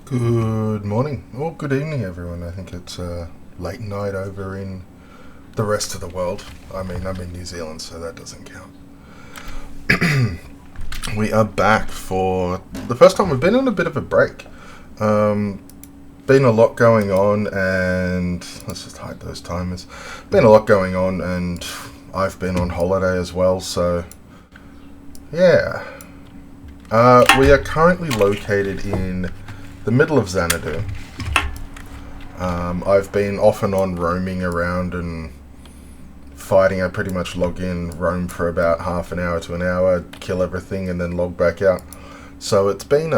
Good morning, or good evening, everyone. I think it's late night over in the rest of the world. I mean, I'm in New Zealand, so that doesn't count. We are back for the first time. We've been on a bit of a break. Been a lot going on, and let's just hide those timers. Been a lot going on, and I've been on holiday as well, so yeah. We are currently located in the middle of Xanadu. I've been off and on roaming around and fighting. I pretty much log in, roam for about half an hour to an hour, kill everything, and then log back out. So it's been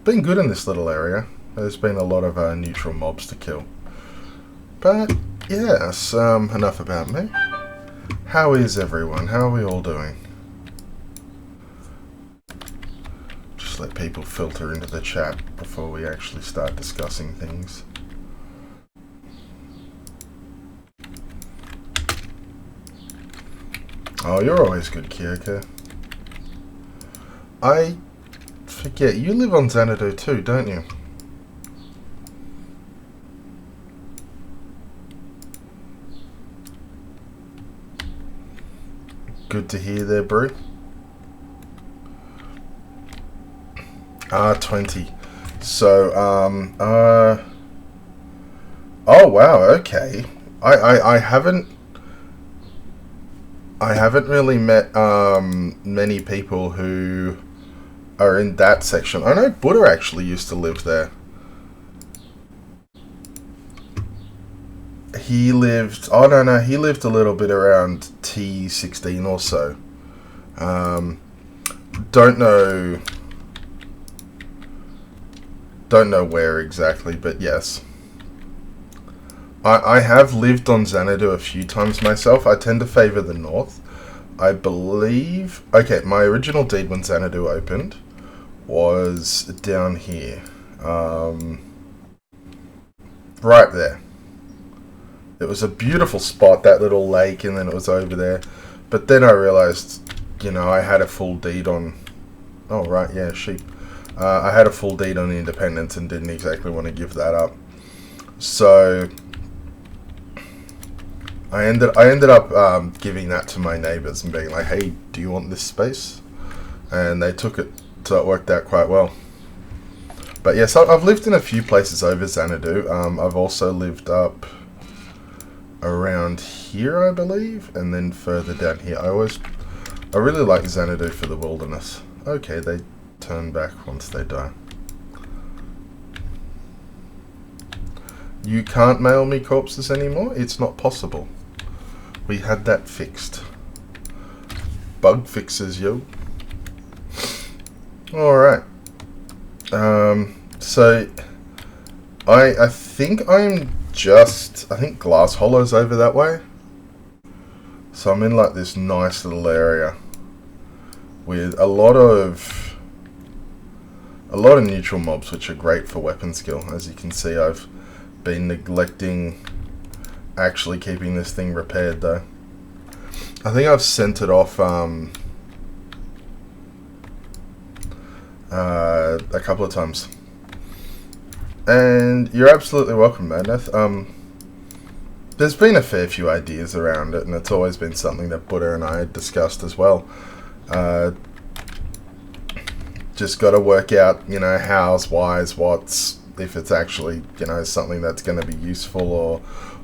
good in this little area. There's been a lot of neutral mobs to kill. But yes, enough about me. How is everyone? How are we all doing? Just let people filter into the chat before we actually start discussing things. Oh, you're always good, Kyoko. I forget, you live on Xanadu too, don't you? Good to hear there, Brew. 20. So, oh wow, okay. I haven't really met many people who are in that section. I know Buddha actually used to live there. He lived, I don't know, he lived a little bit around T16 or so. Don't know where exactly, but yes. I have lived on Xanadu a few times myself. I tend to favour the north. I believe... Okay, my original deed when Xanadu opened was down here. Right there. It was a beautiful spot, that little lake, and then it was over there. But then I realised, you know, I had a full deed on... Oh, right, yeah, sheep. I had a full deed on independence and didn't exactly want to give that up. So... I ended up giving that to my neighbours and being like, hey, do you want this space? And they took it, so it worked out quite well. But yes, I've lived in a few places over Xanadu. I've also lived up around here, I believe, and then further down here. I really like Xanadu for the wilderness. Okay, they turn back once they die. You can't mail me corpses anymore? It's not possible. We had that fixed. Bug fixes, yo. Alright. So I think I think Glass Hollow's over that way. So I'm in like this nice little area with a lot of neutral mobs, which are great for weapon skill. As you can see, I've been neglecting actually keeping this thing repaired though. I think I've sent it off a couple of times. And you're absolutely welcome, Madness. There's been a fair few ideas around it, and it's always been something that Buddha and I had discussed as well. Just got to work out, you know, how's, why's, what's, if it's actually, you know, something that's going to be useful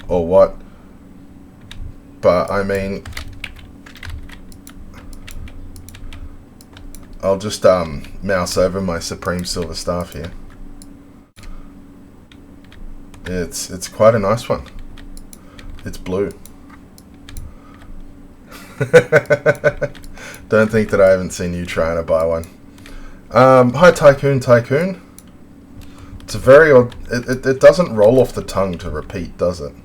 or what. But I mean, I'll just mouse over my Supreme Silver Staff here. It's quite a nice one. It's blue. Don't think that I haven't seen you trying to buy one. Hi Tycoon. It's a very odd... It doesn't roll off the tongue to repeat, does it?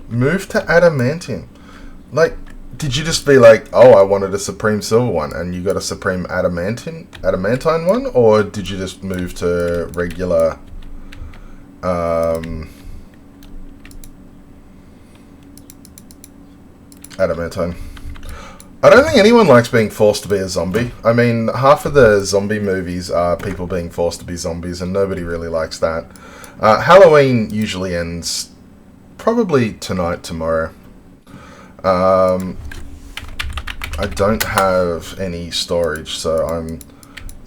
Move to Adamantium. Like, did you just be like, oh, I wanted a Supreme Silver one, and you got a Supreme Adamantine one? Or did you just move to regular... Adamantine? I don't think anyone likes being forced to be a zombie. I mean, half of the zombie movies are people being forced to be zombies, and nobody really likes that. Halloween usually ends probably tonight, tomorrow. I don't have any storage, so I'm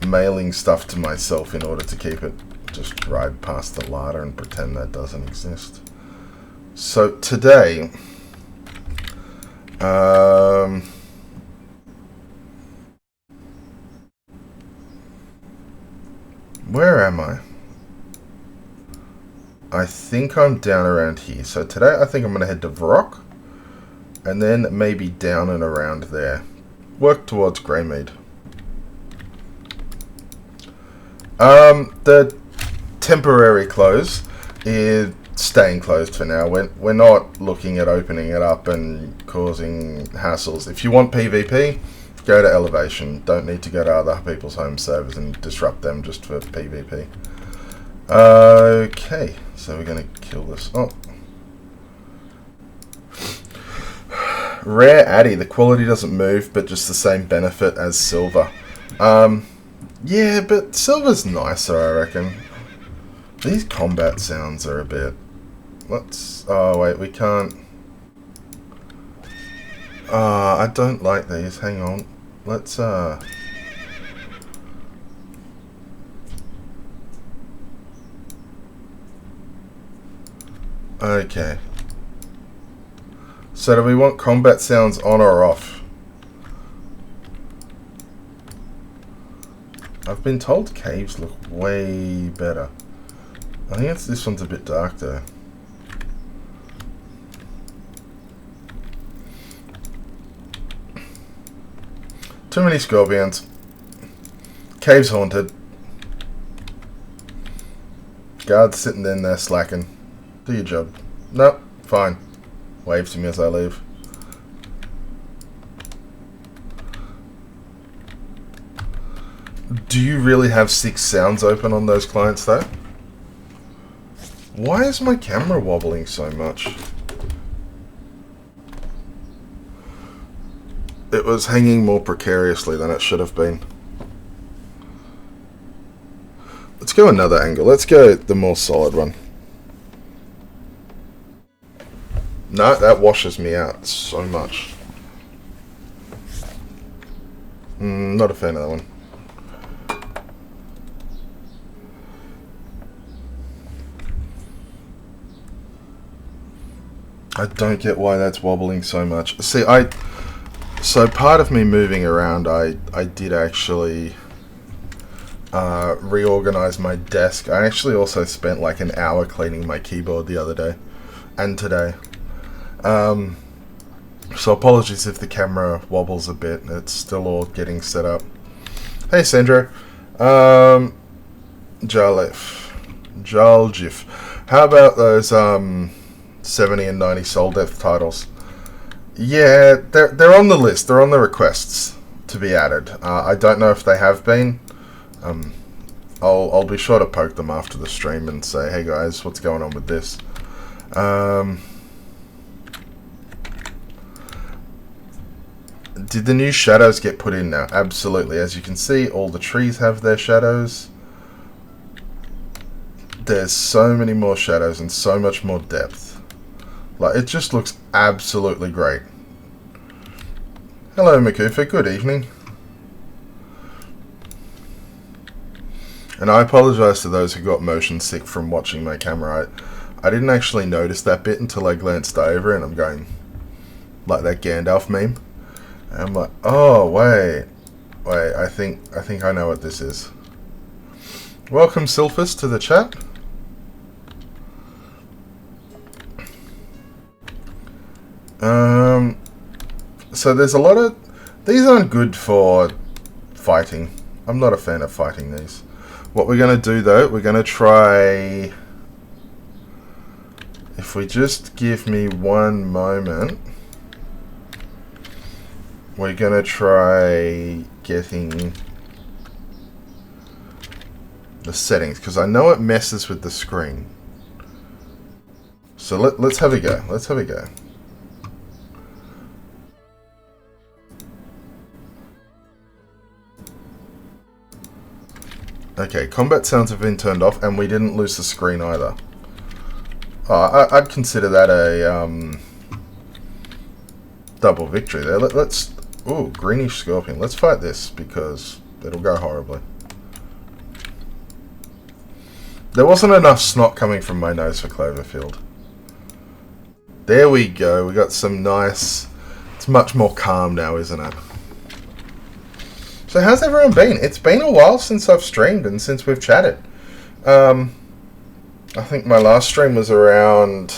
mailing stuff to myself in order to keep it. Just ride past the larder and pretend that doesn't exist. So today, where am I? I think I'm down around here. So today I think I'm going to head to Vrock. And then maybe down and around there. Work towards Greymead. The temporary close is staying closed for now. We're not looking at opening it up and causing hassles. If you want PvP, go to Elevation. Don't need to go to other people's home servers and disrupt them just for PvP. Okay, so we're going to kill this. Oh. Rare Addy. The quality doesn't move, but just the same benefit as silver. Yeah, but silver's nicer, I reckon. These combat sounds are a bit... Let's... Oh, wait, we can't... I don't like these. Hang on. Let's, Okay. So do we want combat sounds on or off? I've been told caves look way better. I think this one's a bit dark though. Too many scorpions. Cave's haunted. Guards sitting in there slacking. Do your job. Nope, fine. Wave to me as I leave. Do you really have 6 sounds open on those clients though? Why is my camera wobbling so much? It was hanging more precariously than it should have been. Let's go another angle. Let's go the more solid one. No, that washes me out so much. Not a fan of that one. I don't get why that's wobbling so much. See, so part of me moving around, I did actually reorganize my desk. I actually also spent like an hour cleaning my keyboard the other day and today. So apologies if the camera wobbles a bit. It's still all getting set up. Hey Sandro. Jaljif. How about those 70 and 90 Soul Death titles? Yeah, they're on the list. They're on the requests to be added. I don't know if they have been. I'll be sure to poke them after the stream and say, hey guys, what's going on with this? Did the new shadows get put in now? Absolutely. As you can see, all the trees have their shadows. There's so many more shadows and so much more depth. Like, it just looks absolutely great. Hello, Makufa. Good evening. And I apologize to those who got motion sick from watching my camera. I didn't actually notice that bit until I glanced over and I'm going, like that Gandalf meme. And I'm like, oh, wait, I think I know what this is. Welcome, Sylphus, to the chat. So there's a lot of... These aren't good for fighting. I'm not a fan of fighting these. What we're going to do, though, we're going to try... If we just give me one moment... We're going to try getting the settings, because I know it messes with the screen. So let's have a go. Let's have a go. Okay, combat sounds have been turned off, and we didn't lose the screen either. I'd consider that a double victory there. Let's... Ooh, greenish scorpion. Let's fight this, because it'll go horribly. There wasn't enough snot coming from my nose for Cloverfield. There we go. We got some nice... It's much more calm now, isn't it? So how's everyone been? It's been a while since I've streamed and since we've chatted. I think my last stream was around...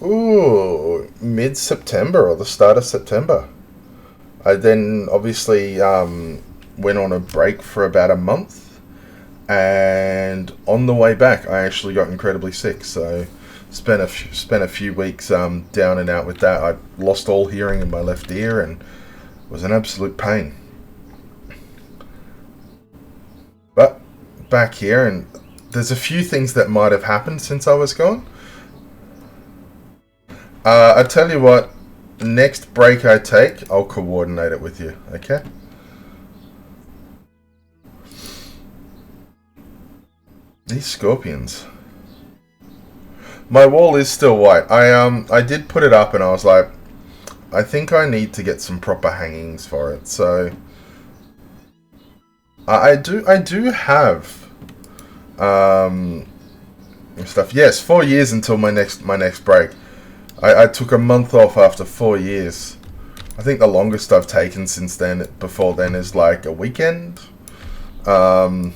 Ooh, mid-September or the start of September. I then obviously went on a break for about a month, and on the way back I actually got incredibly sick, so spent a few weeks down and out with that. I lost all hearing in my left ear and it was an absolute pain. But back here, and there's a few things that might have happened since I was gone. I tell you what, next break I take, I'll coordinate it with you, okay? These scorpions. My wall is still white. I did put it up and I was like, I think I need to get some proper hangings for it. So I do have stuff. Yes, 4 years until my next break. I took a month off after 4 years. I think the longest I've taken since then, before then, is like a weekend. But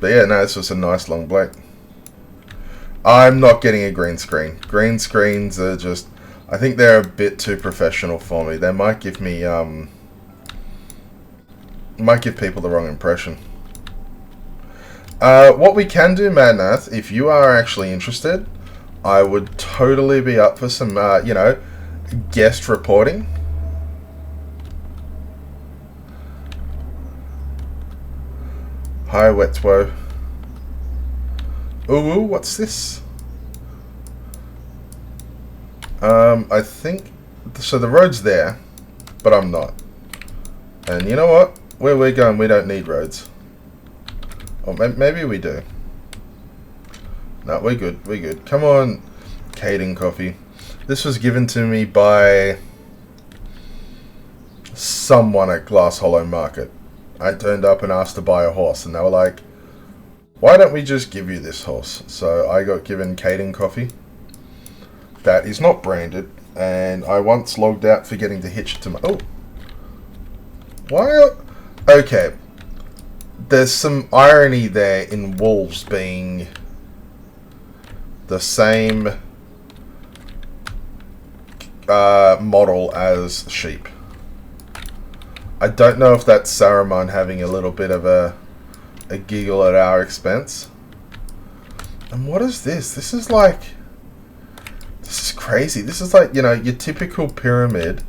yeah, no, this was a nice long break. I'm not getting a green screen. Green screens are just... I think they're a bit too professional for me. They might give me... might give people the wrong impression. What we can do, Madnath, if you are actually interested... I would totally be up for some, you know, guest reporting. Hi, Wetwo. Ooh, what's this? I think... So the road's there, but I'm not. And you know what? Where we're going, we don't need roads. Or maybe we do. No, we're good. We're good. Come on, Caden Coffee. This was given to me by someone at Glass Hollow Market. I turned up and asked to buy a horse, and they were like, why don't we just give you this horse? So I got given Caden Coffee. That is not branded, and I once logged out forgetting to hitch it to my... Oh. Why? Okay. There's some irony there in wolves being... the same model as sheep. I don't know if that's Saruman having a little bit of a giggle at our expense. And what is this? This is like... This is crazy. This is like, you know, your typical pyramid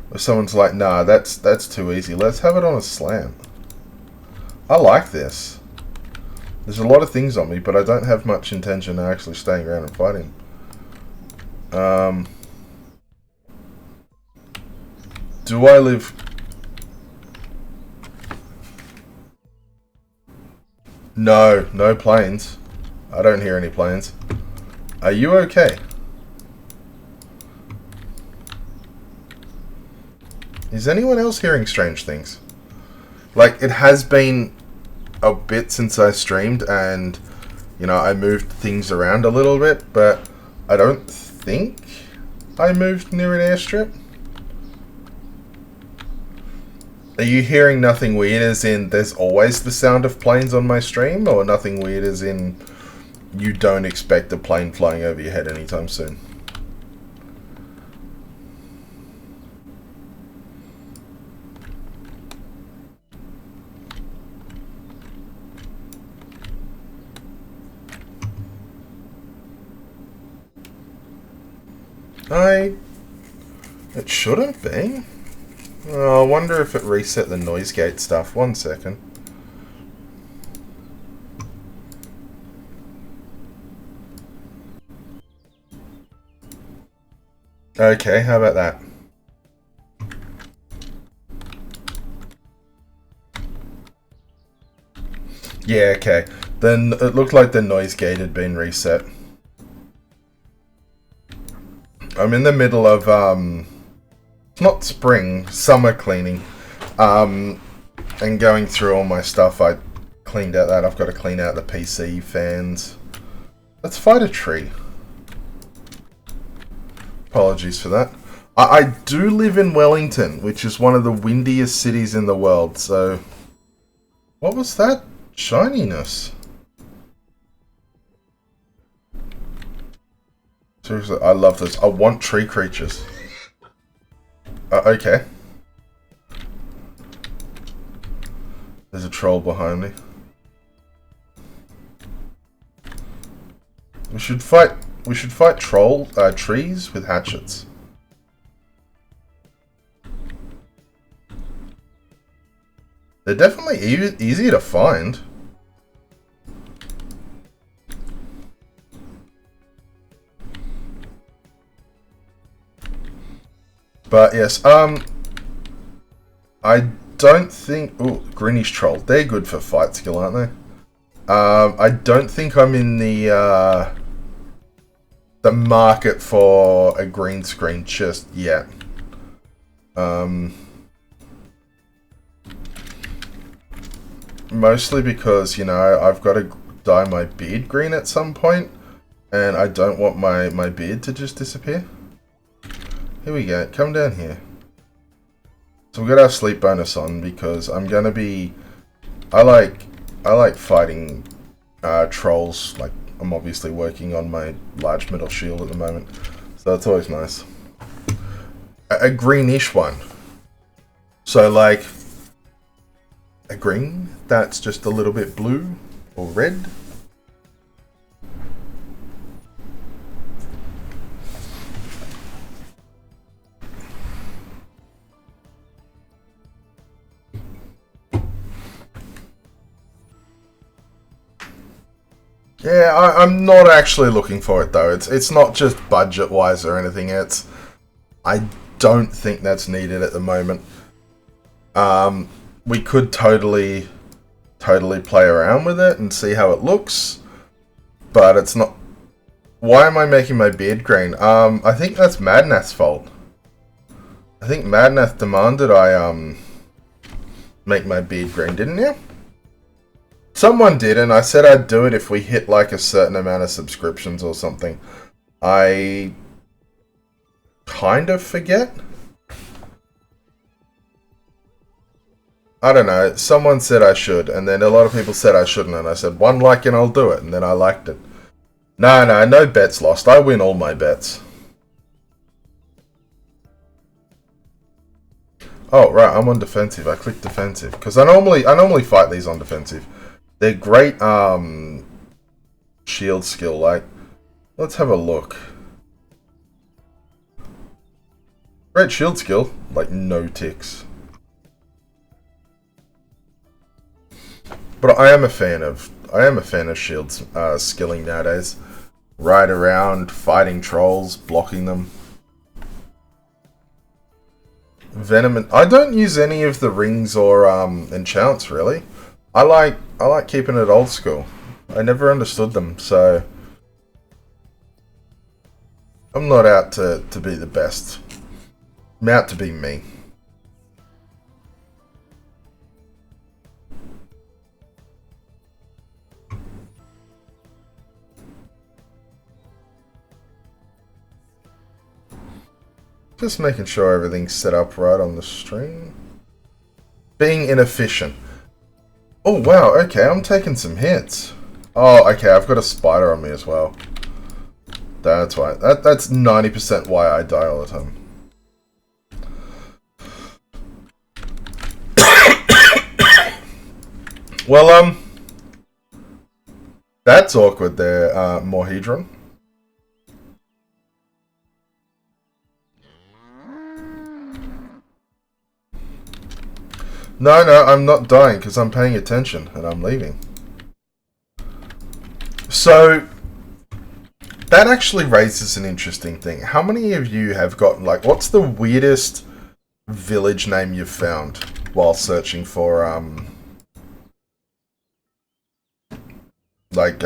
where someone's like, nah, that's too easy. Let's have it on a slant. I like this. There's a lot of things on me, but I don't have much intention of actually staying around and fighting. Do I live... No, no planes. I don't hear any planes. Are you okay? Is anyone else hearing strange things? Like, it has been a bit since I streamed, and you know, I moved things around a little bit, but I don't think I moved near an airstrip. Are you hearing nothing weird as in there's always the sound of planes on my stream, or nothing weird as in you don't expect a plane flying over your head anytime soon? It shouldn't be. Oh, I wonder if it reset the noise gate stuff. 1 second. Okay, how about that? Yeah, okay. Then it looked like the noise gate had been reset. I'm in the middle of, not spring, summer cleaning. And going through all my stuff, I cleaned out that. I've got to clean out the PC fans. Let's fight a tree. Apologies for that. I do live in Wellington, which is one of the windiest cities in the world, so... What was that shininess? Seriously, I love this. I want tree creatures. Okay. There's a troll behind me. We should fight trees with hatchets. They're definitely easier to find. But yes, I don't think... Ooh, greenish troll. They're good for fight skill, aren't they? I don't think I'm in the market for a green screen just yet. Mostly because, you know, I've got to dye my beard green at some point, and I don't want my beard to just disappear. Here we go. Come down here. So we've got our sleep bonus on because I'm gonna be... I like fighting trolls. Like, I'm obviously working on my large metal shield at the moment, so that's always nice. A greenish one. So like a green that's just a little bit blue or red. Yeah, I'm not actually looking for it though. It's not just budget wise or anything. I don't think that's needed at the moment. We could totally play around with it and see how it looks, but it's not. Why am I making my beard green? I think that's Madnath's fault. I think Madnath demanded I make my beard green, didn't you? Someone did, and I said I'd do it if we hit like a certain amount of subscriptions or something. I kind of forget. I don't know. Someone said I should, and then a lot of people said I shouldn't, and I said one like and I'll do it, and then I liked it. No bets lost. I win all my bets. Oh right, I'm on defensive. I clicked defensive because I normally fight these on defensive. They're great shield skill. Like, let's have a look. Great shield skill, like no ticks. But I am a fan of shields skilling nowadays. Ride around, fighting trolls, blocking them. Venom. I don't use any of the rings or enchants really. I like keeping it old school. I never understood them, so I'm not out to be the best. I'm out to be me. Just making sure everything's set up right on the stream. Being inefficient. Oh wow, okay, I'm taking some hits. Oh, okay, I've got a spider on me as well. That's why. That's 90% why I die all the time. Well, that's awkward there, Morhedron. No, I'm not dying because I'm paying attention and I'm leaving. So, that actually raises an interesting thing. How many of you have gotten, like, what's the weirdest village name you've found while searching for, like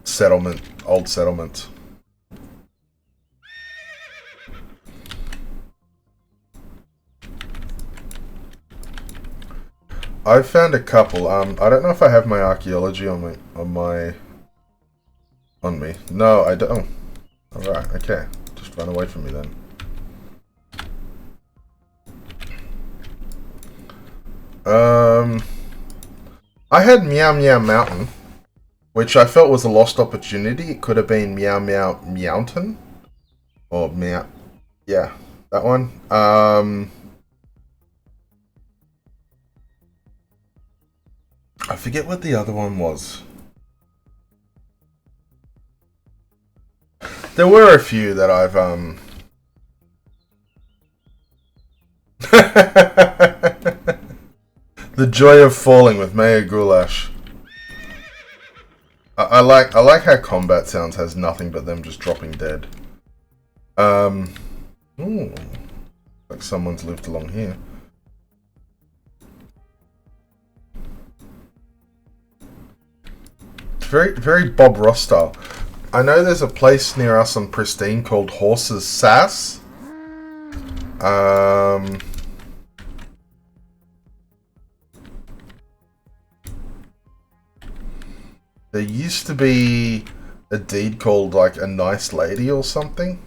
settlement, old settlements. I've found a couple. I don't know if I have my archaeology on me. No, I don't. All right, okay. Just run away from me then. I had Meow Meow Mountain, which I felt was a lost opportunity. It could have been Meow Meow Mountain, or Meow. Yeah, that one. I forget what the other one was. There were a few that I've The Joy of Falling with Maya Goulash. I like how combat sounds has nothing but them just dropping dead. Ooh, like someone's lived along here. It's very Bob Ross style. I know there's a place near us on Pristine called Horse's Sass. There used to be a deed called like a nice lady or something.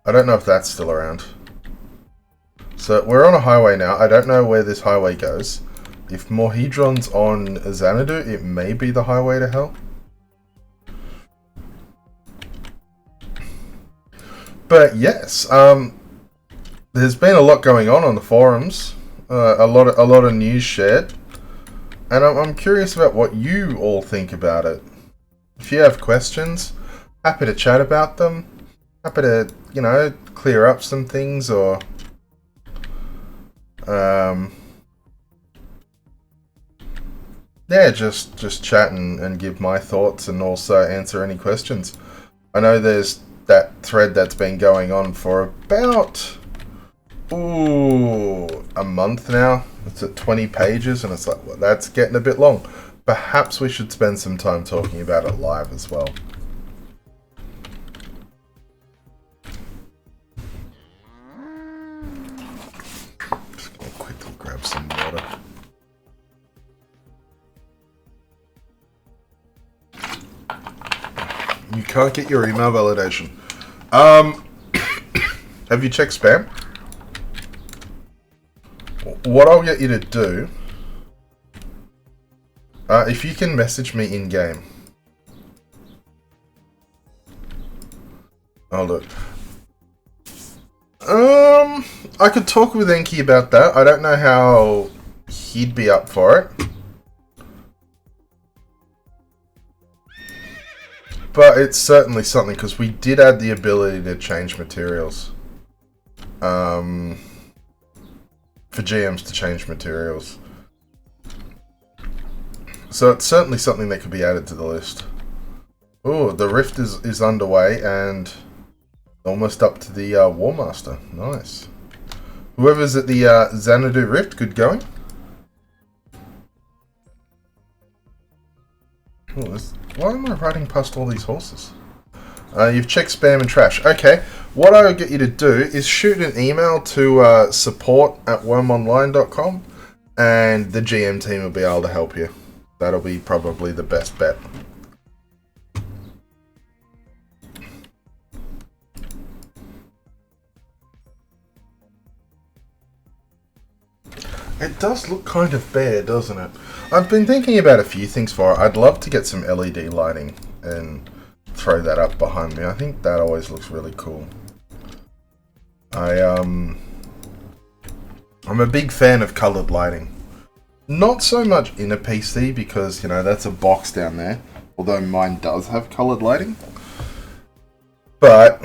I don't know if that's still around. So we're on a highway now. I don't know where this highway goes. If Morhedron's on Xanadu, it may be the highway to hell. But yes, there's been a lot going on the forums. A lot of news shared. And I'm curious about what you all think about it. If you have questions, happy to chat about them. Happy to, you know, clear up some things or... yeah, just chat and give my thoughts and also answer any questions. I know there's that thread that's been going on for about... a month now. It's at 20 pages and it's like, well, that's getting a bit long. Perhaps we should spend some time talking about it live as well. Just gonna quickly grab some water. You can't get your email validation. Have you checked spam? What I'll get you to do, if you can message me in game, I'll do it. I could talk with Enki about that. I don't know how he'd be up for it, but it's certainly something because we did add the ability to change materials. For GMs to change materials. So it's certainly something that could be added to the list. Oh, the Rift is underway and almost up to the War Master. Nice. Whoever's at the Xanadu Rift, good going. Oh, why am I riding past all these horses? You've checked spam and trash. Okay, what I'll get you to do is shoot an email to support@wurmonline.com and the GM team will be able to help you. That'll be probably the best bet. It does look kind of bare, doesn't it? I've been thinking about a few things for it. I'd love to get some LED lighting and throw that up behind me. I think that always looks really cool. I'm a big fan of coloured lighting. Not so much in a PC because, you know, that's a box down there. Although mine does have coloured lighting. But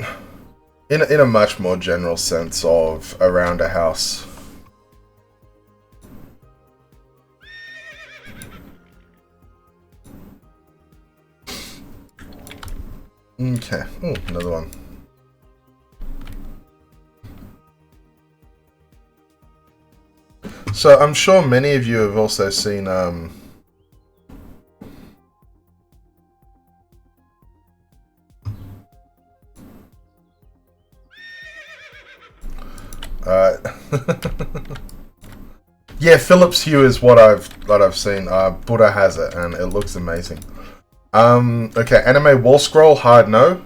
in a much more general sense of around a house. Okay. Oh, another one. So I'm sure many of you have also seen Yeah, Philips Hue is what I've seen. Buddha has it, and it looks amazing. Okay, anime wall scroll, hard no.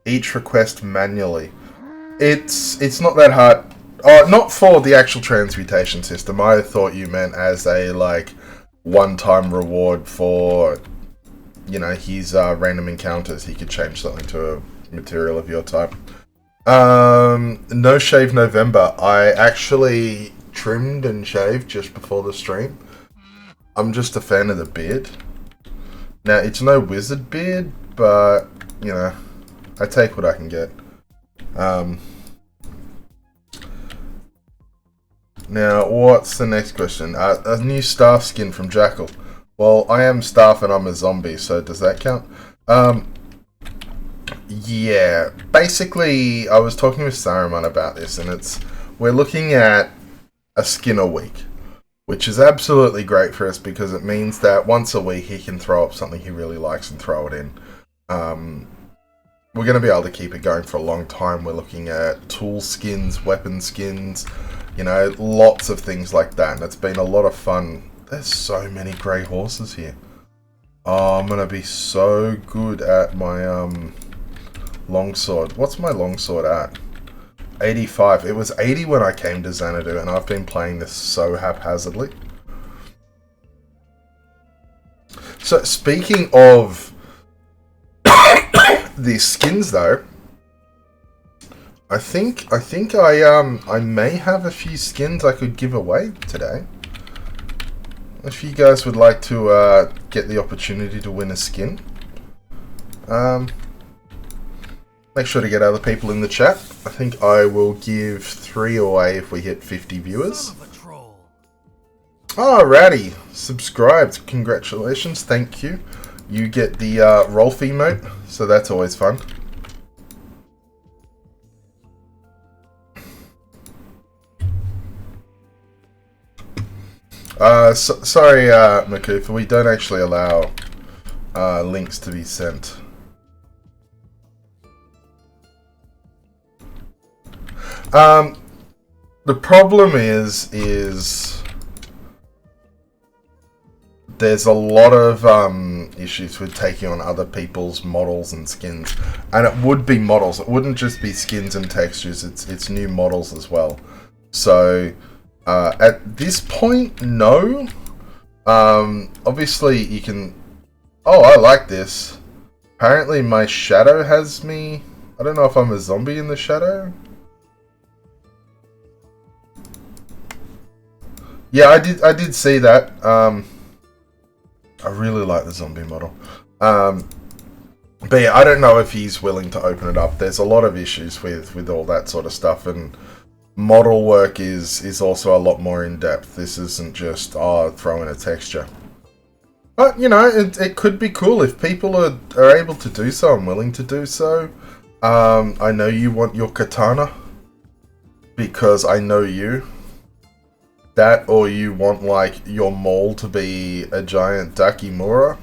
Each request manually. It's not that hard. Oh, not for the actual transmutation system. I thought you meant as a like one-time reward for, you know, his random encounters. He could change something to a material of your type. No shave November. I actually trimmed and shaved just before the stream. I'm just a fan of the beard. Now, it's no wizard beard, but, you know, I take what I can get. Now, what's the next question? A new staff skin from Jackal. Well, I am staff and I'm a zombie, so does that count? Yeah. Basically, I was talking with Saruman about this, and we're looking at a skin a week, which is absolutely great for us because it means that once a week he can throw up something he really likes and throw it in. We're going to be able to keep it going for a long time. We're looking at tool skins, weapon skins, you know, lots of things like that. And it's been a lot of fun. There's so many grey horses here. Oh, I'm going to be so good at my longsword. What's my longsword at? 85. It was 80 when I came to Xanadu, and I've been playing this so haphazardly. So, speaking of these skins, though, I think I may have a few skins I could give away today. If you guys would like to get the opportunity to win a skin, make sure to get other people in the chat. I think I will give 3 away if we hit 50 viewers. Alrighty, subscribed. Congratulations, thank you. You get the Rolf emote, so that's always fun. Sorry, Makufa, we don't actually allow links to be sent. The problem is there's a lot of issues with taking on other people's models and skins, and it would be models. It wouldn't just be skins and textures. It's new models as well. So at this point, no. Obviously, you can. Oh, I like this. Apparently, my shadow has me. I don't know if I'm a zombie in the shadow. Yeah, I did see that. I really like the zombie model. But yeah, I don't know if he's willing to open it up. There's a lot of issues with all that sort of stuff, and model work is also a lot more in depth. This isn't just throw in a texture. But you know, it could be cool if people are able to do so and willing to do so. I know you want your katana because I know you. That, or you want like your maul to be a giant Dakimura.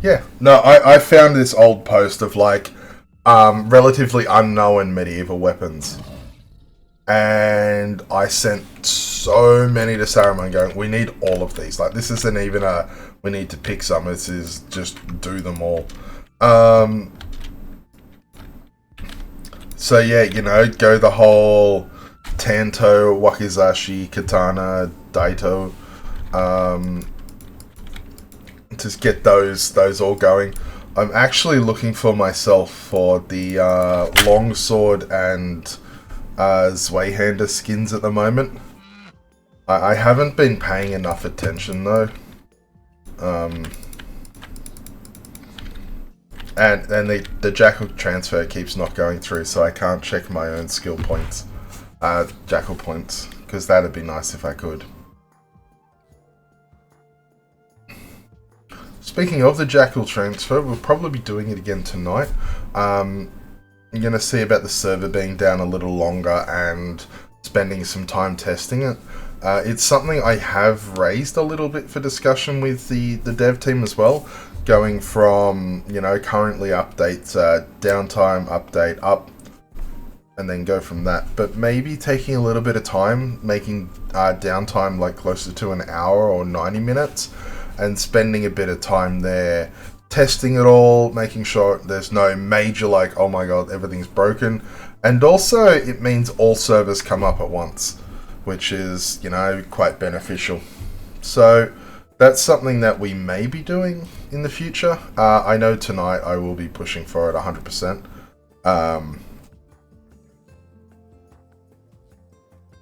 Yeah, no, I found this old post of like relatively unknown medieval weapons, and I sent so many to Saruman going, we need all of these. Like, this isn't even a we need to pick some, this is just do them all. So yeah, you know, go the whole Tanto, Wakizashi, Katana, Daito. Just get those all going. I'm actually looking for myself for the longsword and Zweihander skins at the moment. I haven't been paying enough attention though. And the Jackal transfer keeps not going through, so I can't check my own skill points, Jackal points, because that'd be nice if I could. Speaking of the Jackal transfer, we'll probably be doing it again tonight. I'm going to see about the server being down a little longer and spending some time testing it. It's something I have raised a little bit for discussion with the dev team as well, going from, you know, currently updates, downtime, update, up, and then go from that. But maybe taking a little bit of time, making downtime like closer to an hour or 90 minutes, and spending a bit of time there, testing it all, making sure there's no major, like, oh my god, everything's broken. And also, it means all servers come up at once, which is, you know, quite beneficial. So, that's something that we may be doing in the future. I know tonight I will be pushing for it 100%.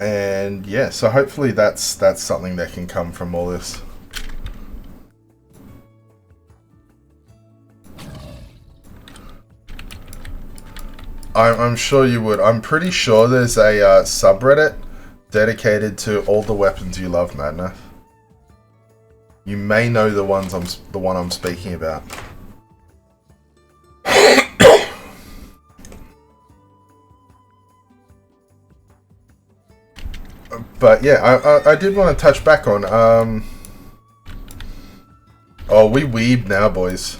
And yeah, so hopefully that's something that can come from all this. I'm sure you would. I'm pretty sure there's a subreddit dedicated to all the weapons you love, Madness. You may know the one I'm speaking about. But yeah, I did want to touch back on. Oh, we weeb now, boys.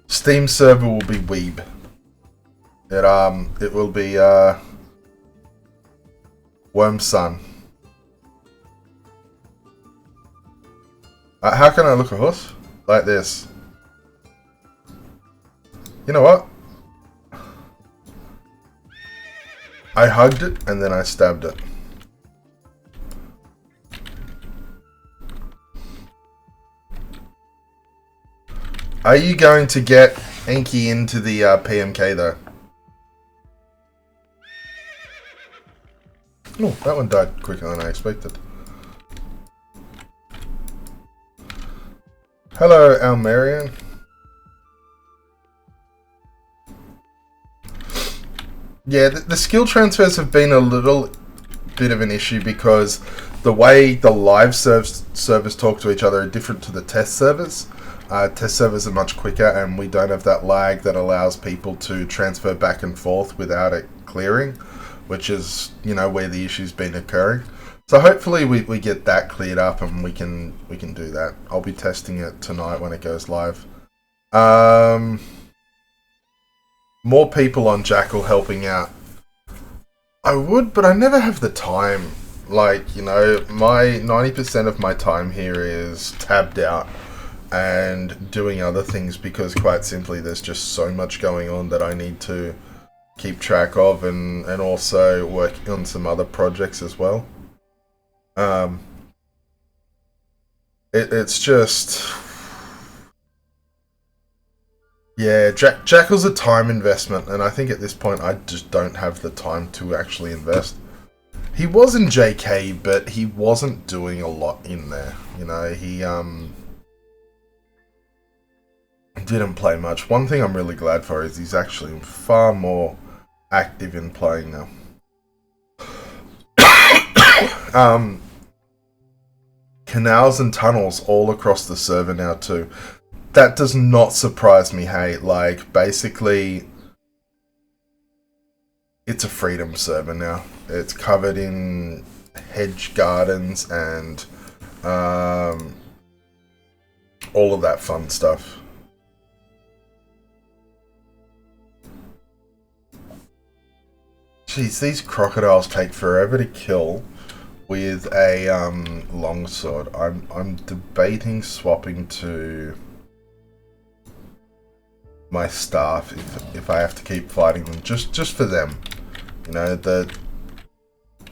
Steam server will be weeb. It will be Wurm Son. How can I look a horse? Like this. You know what? I hugged it and then I stabbed it. Are you going to get Enki into the PMK though? Oh, that one died quicker than I expected. Hello, Almerian. Yeah, the skill transfers have been a little bit of an issue because the way the live servers talk to each other are different to the test servers. Test servers are much quicker and we don't have that lag that allows people to transfer back and forth without it clearing, which is, you know, where the issue's been occurring. So hopefully we get that cleared up and we can do that. I'll be testing it tonight when it goes live. More people on Jackal helping out. I would, but I never have the time. Like, you know, my 90% of my time here is tabbed out and doing other things because quite simply there's just so much going on that I need to keep track of and also working on some other projects as well. It's just, yeah, Jackal's a time investment, and I think at this point I just don't have the time to actually invest. He was in JK, but he wasn't doing a lot in there. You know, he didn't play much. One thing I'm really glad for is he's actually far more active in playing now. Canals and tunnels all across the server now too. That does not surprise me, hey. Like, basically, it's a freedom server now. It's covered in hedge gardens and all of that fun stuff. Jeez, these crocodiles take forever to kill with a longsword. I'm debating swapping to my staff if I have to keep fighting them, just for them. You know,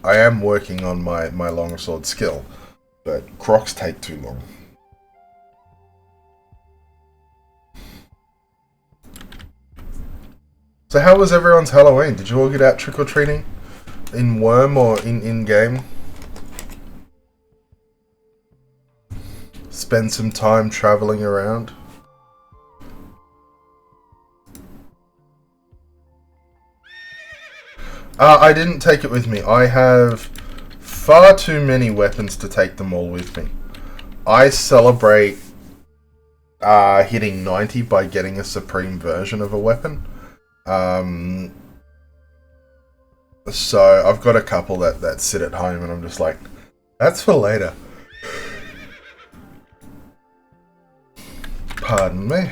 I am working on my longsword skill, but crocs take too long. So how was everyone's Halloween? Did you all get out trick-or-treating in Wurm or in-game? Spend some time traveling around? I didn't take it with me. I have far too many weapons to take them all with me. I celebrate hitting 90 by getting a supreme version of a weapon. So I've got a couple that sit at home, and I'm just like, that's for later. Pardon me.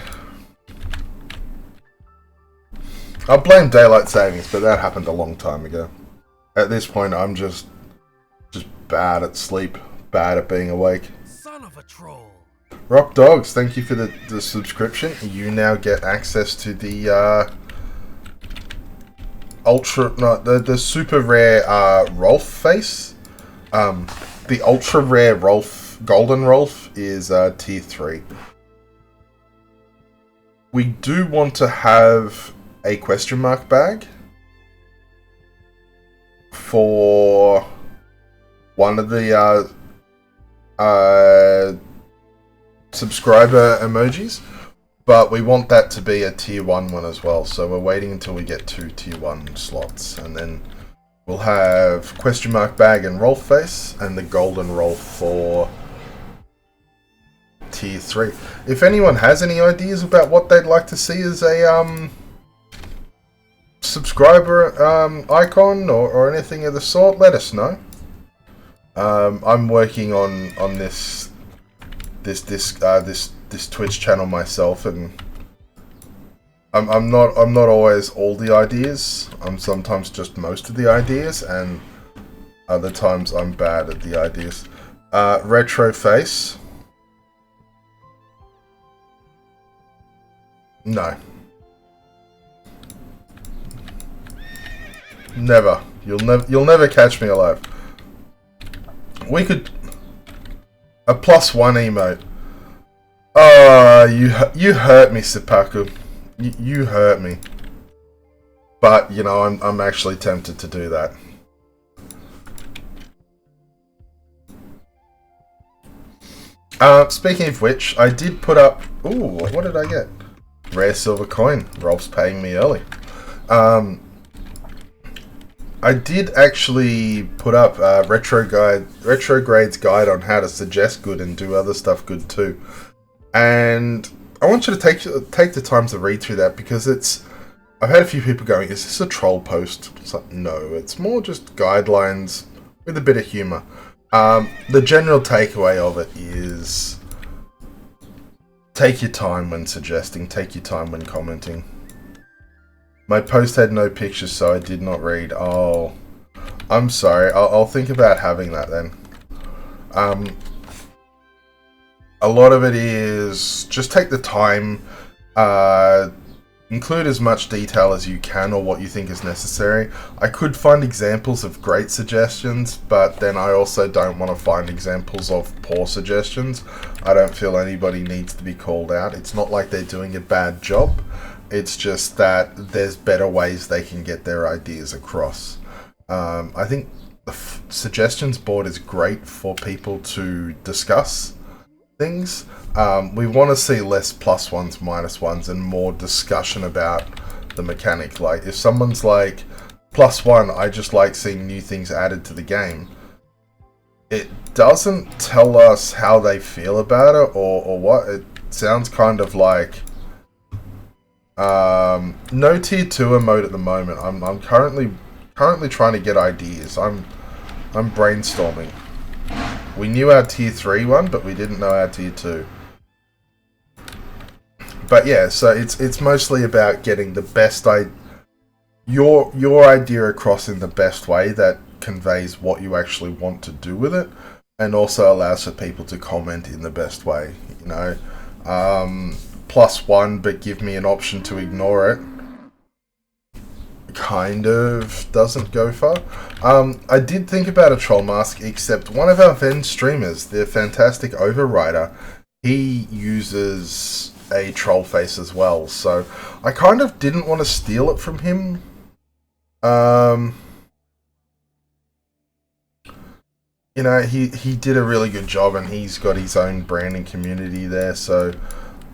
I blame daylight savings, but that happened a long time ago. At this point, I'm just bad at sleep, bad at being awake. Son of a troll. Rock Dogs, thank you for the subscription. You now get access to the the super rare Rolf face. The ultra rare Rolf, golden Rolf, is tier 3. We do want to have a question mark bag for one of the subscriber emojis, but we want that to be a tier 1 one as well, so we're waiting until we get 2 tier 1 slots, and then we'll have question mark bag and Rolf face, and the golden Rolf for tier 3. If anyone has any ideas about what they'd like to see as a subscriber icon or anything of the sort, let us know. I'm working on this Twitch channel myself, and I'm not always all the ideas. I'm sometimes just most of the ideas, and other times I'm bad at the ideas. Retro face. No. Never. You'll never catch me alive. We could a +1 emote. Oh, you hurt me, Seppaku. You hurt me. But you know, I'm actually tempted to do that. Speaking of which, I did put up. Ooh, what did I get? Rare silver coin. Rolf's paying me early. I did actually put up a Retrograde's guide on how to suggest good and do other stuff good too. And I want you to take the time to read through that, because I've had a few people going, is this a troll post? It's like, no, it's more just guidelines with a bit of humour. The general takeaway of it is take your time when suggesting, take your time when commenting. My post had no pictures, so I did not read. Oh, I'm sorry. I'll think about having that then. A lot of it is just take the time, include as much detail as you can or what you think is necessary. I could find examples of great suggestions, but then I also don't want to find examples of poor suggestions. I don't feel anybody needs to be called out. It's not like they're doing a bad job. It's just that there's better ways they can get their ideas across. I think the suggestions board is great for people to discuss things. We want to see less +1s, -1s, and more discussion about the mechanic. Like, if someone's like, +1, I just like seeing new things added to the game, it doesn't tell us how they feel about it or what. It sounds kind of like, no tier 2 emote at the moment. I'm currently trying to get ideas. I'm brainstorming. We knew our tier 3 one, but we didn't know our tier 2. But yeah, so it's mostly about getting the best your idea across in the best way that conveys what you actually want to do with it, and also allows for people to comment in the best way. You know, +1, but give me an option to ignore it. Kind of doesn't go far. I did think about a troll mask, except one of our Ven streamers, the fantastic Overrider, he uses a troll face as well, so I kind of didn't want to steal it from him. You know, he did a really good job, and he's got his own brand and community there, so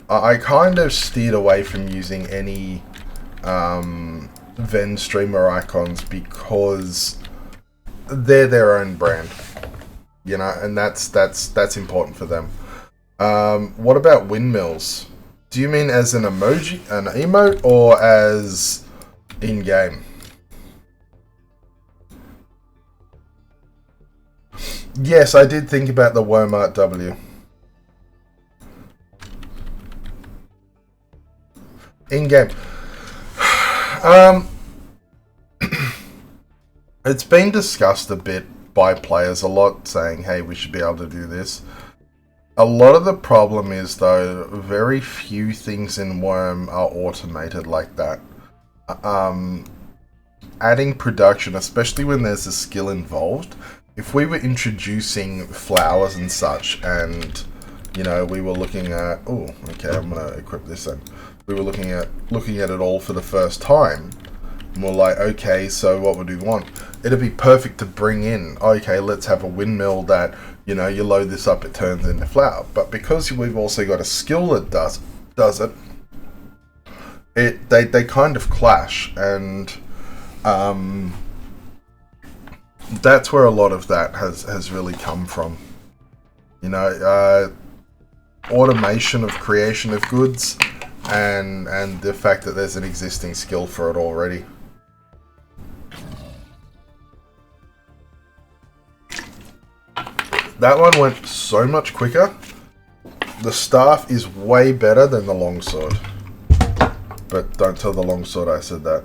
I kind of steered away from using any Ven streamer icons, because they're their own brand, you know, and that's important for them. What about windmills? Do you mean as an emoji, an emote, or as in game? Yes, I did think about the Wurm W. In-game. It's been discussed a bit by players a lot, saying, hey, we should be able to do this. A lot of the problem is, though, very few things in Wurm are automated like that. Adding production, especially when there's a skill involved, if we were introducing flowers and such, and, you know, we were looking at... Oh, okay, I'm going to equip this then. We were looking at it all for the first time, and we're like, okay, so what would we want? It'd be perfect to bring in, okay, let's have a windmill that, you know, you load this up, it turns into flour. But because we've also got a skill that does it, they kind of clash, and that's where a lot of that has really come from. You know, automation of creation of goods, and the fact that there's an existing skill for it already. That one went so much quicker. The staff is way better than the longsword. But don't tell the longsword I said that.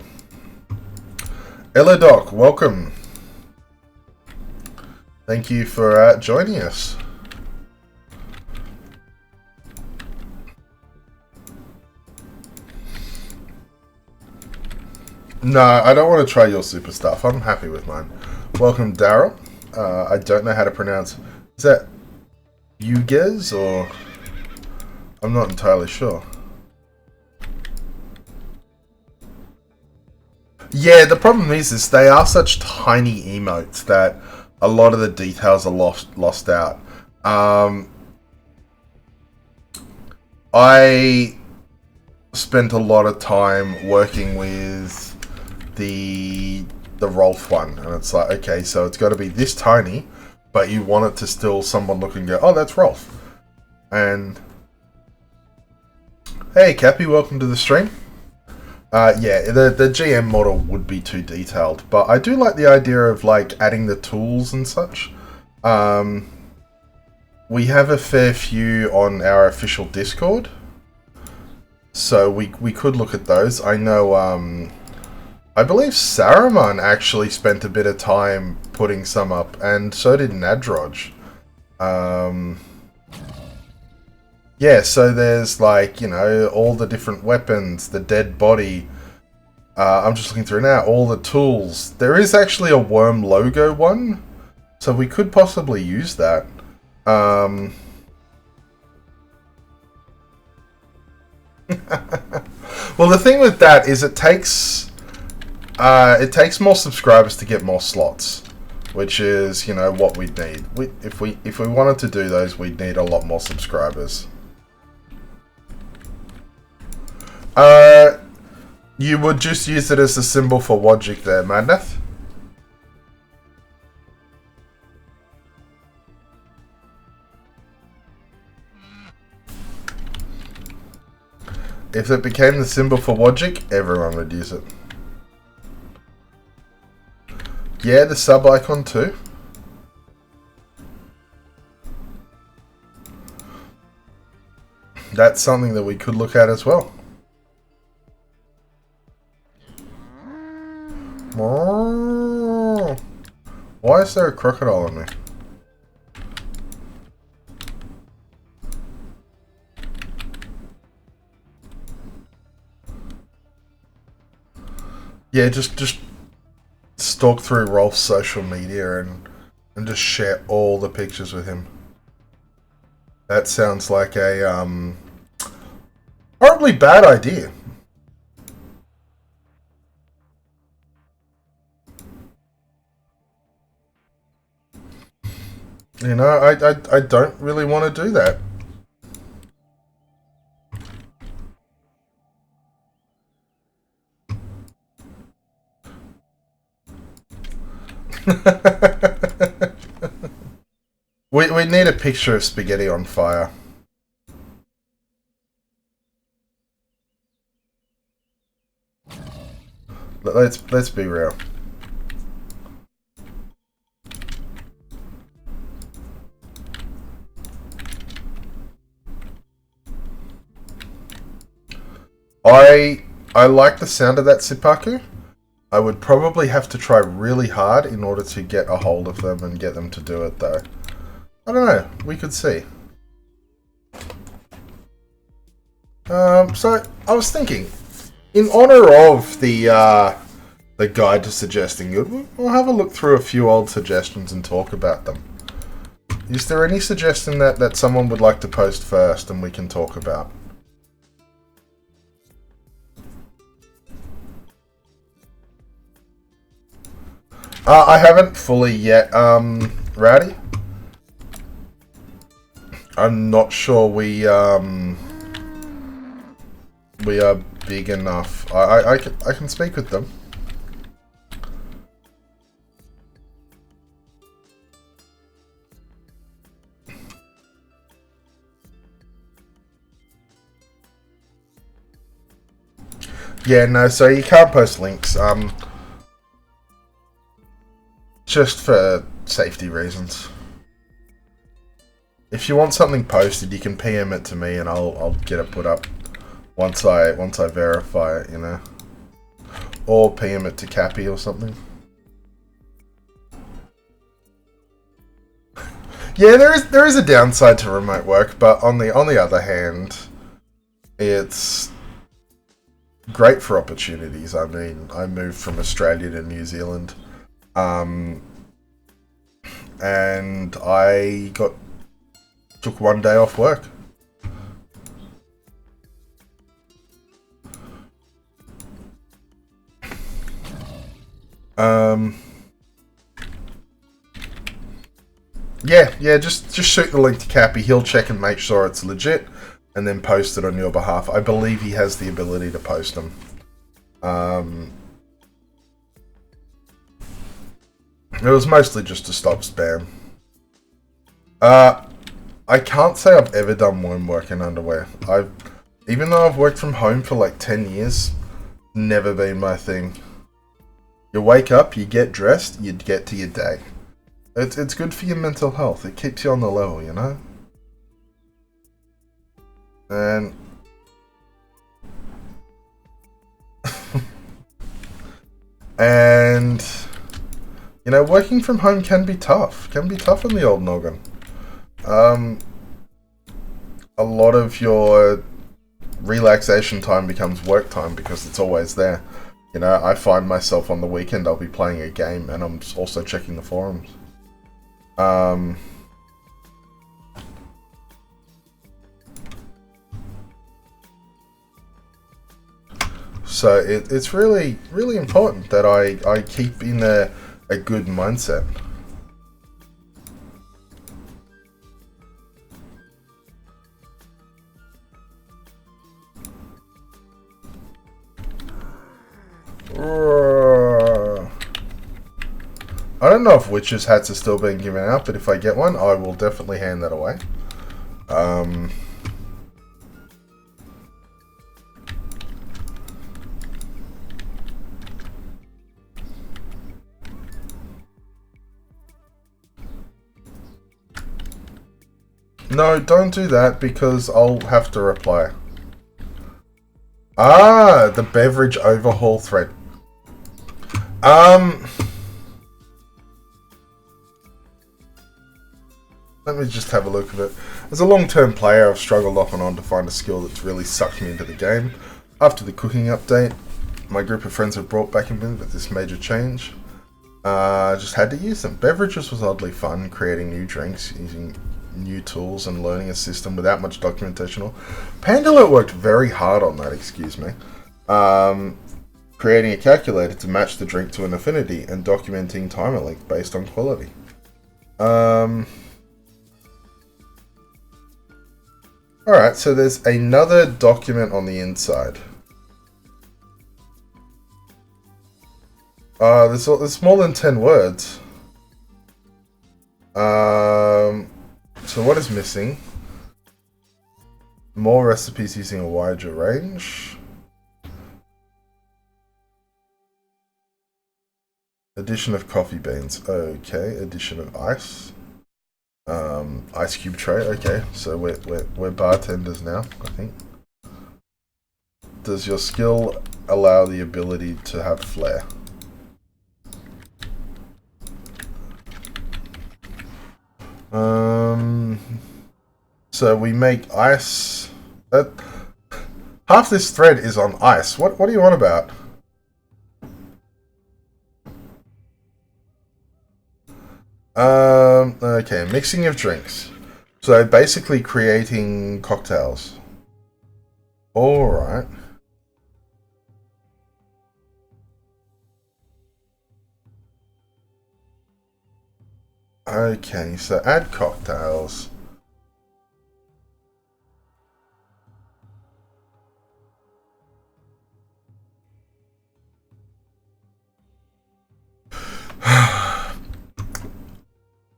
Elodoc, welcome. Thank you for joining us. No, I don't want to try your super stuff. I'm happy with mine. Welcome, Daryl. I don't know how to pronounce... Is that Uges or... I'm not entirely sure. Yeah, the problem is they are such tiny emotes that a lot of the details are lost out. I spent a lot of time working with the Rolf one, and it's like, okay, so it's got to be this tiny, but you want it to still someone look and go, oh, that's Rolf. And hey, Cappy, welcome to the stream. Yeah, the GM model would be too detailed, but I do like the idea of like adding the tools and such. We have a fair few on our official Discord, so we could look at those. I know, I believe Saruman actually spent a bit of time putting some up, and so did Nadroj. Yeah, so there's like, you know, all the different weapons, the dead body. I'm just looking through now, all the tools. There is actually a Wurm logo one, so we could possibly use that. Well, the thing with that is it takes more subscribers to get more slots, which is, you know, what we'd need. If we wanted to do those, we'd need a lot more subscribers. You would just use it as a symbol for Wojcik there, Madnath. If it became the symbol for Wojcik, everyone would use it. Yeah, the sub icon too. That's something that we could look at as well. Why is there a crocodile on me? Yeah, just stalk through Rolf's social media and just share all the pictures with him. That sounds like a horribly bad idea. You know, I don't really want to do that. We need a picture of spaghetti on fire. Let's be real. I like the sound of that Sipaku. I would probably have to try really hard in order to get a hold of them and get them to do it, though. I don't know. We could see. So I was thinking, in honor of the guide to suggesting good, we'll have a look through a few old suggestions and talk about them. Is there any suggestion that someone would like to post first and we can talk about? I haven't fully yet, Rowdy. I'm not sure we are big enough. I can speak with them. Yeah, no, so you can't post links, just for safety reasons. If you want something posted, you can PM it to me and I'll get it put up once I verify it, you know. Or PM it to Cappy or something. Yeah, there is a downside to remote work, but on the other hand, it's great for opportunities. I mean, I moved from Australia to New Zealand, and I took one day off work. Yeah, just shoot the link to Cappy. He'll check and make sure it's legit, and then post it on your behalf. I believe he has the ability to post them. It was mostly just to stop spam. I can't say I've ever done Wurm work in underwear. Even though I've worked from home for like 10 years, never been my thing. You wake up, you get dressed, you get to your day. It's good for your mental health. It keeps you on the level, you know? And and you know, working from home can be tough. Can be tough on the old noggin. A lot of your relaxation time becomes work time because it's always there. You know, I find myself on the weekend I'll be playing a game and I'm also checking the forums. So it's really, really important that I keep in a good mindset. I don't know if witches' hats are still being given out, but if I get one, I will definitely hand that away. No, don't do that because I'll have to reply. Ah, the Beverage overhaul thread. Let me just have a look at it. As a long-term player, I've struggled off and on to find a skill that's really sucked me into the game. After the cooking update, my group of friends have brought back in with this major change. Just had to use them. Beverages was oddly fun, creating new drinks, using new tools and learning a system without much documentation. Pandalert worked very hard on that, excuse me. Creating a calculator to match the drink to an affinity and documenting timer length based on quality. Alright, so there's another document on the inside. There's more than 10 words. So what is missing? More recipes using a wider range. Addition of coffee beans. Okay, addition of ice. Ice cube tray. Okay, so we're bartenders now, I think. Does your skill allow the ability to have flair? So we make ice. Half this thread is on ice. What do you want about? Okay, mixing of drinks. So basically creating cocktails. Alright. Okay, so add cocktails.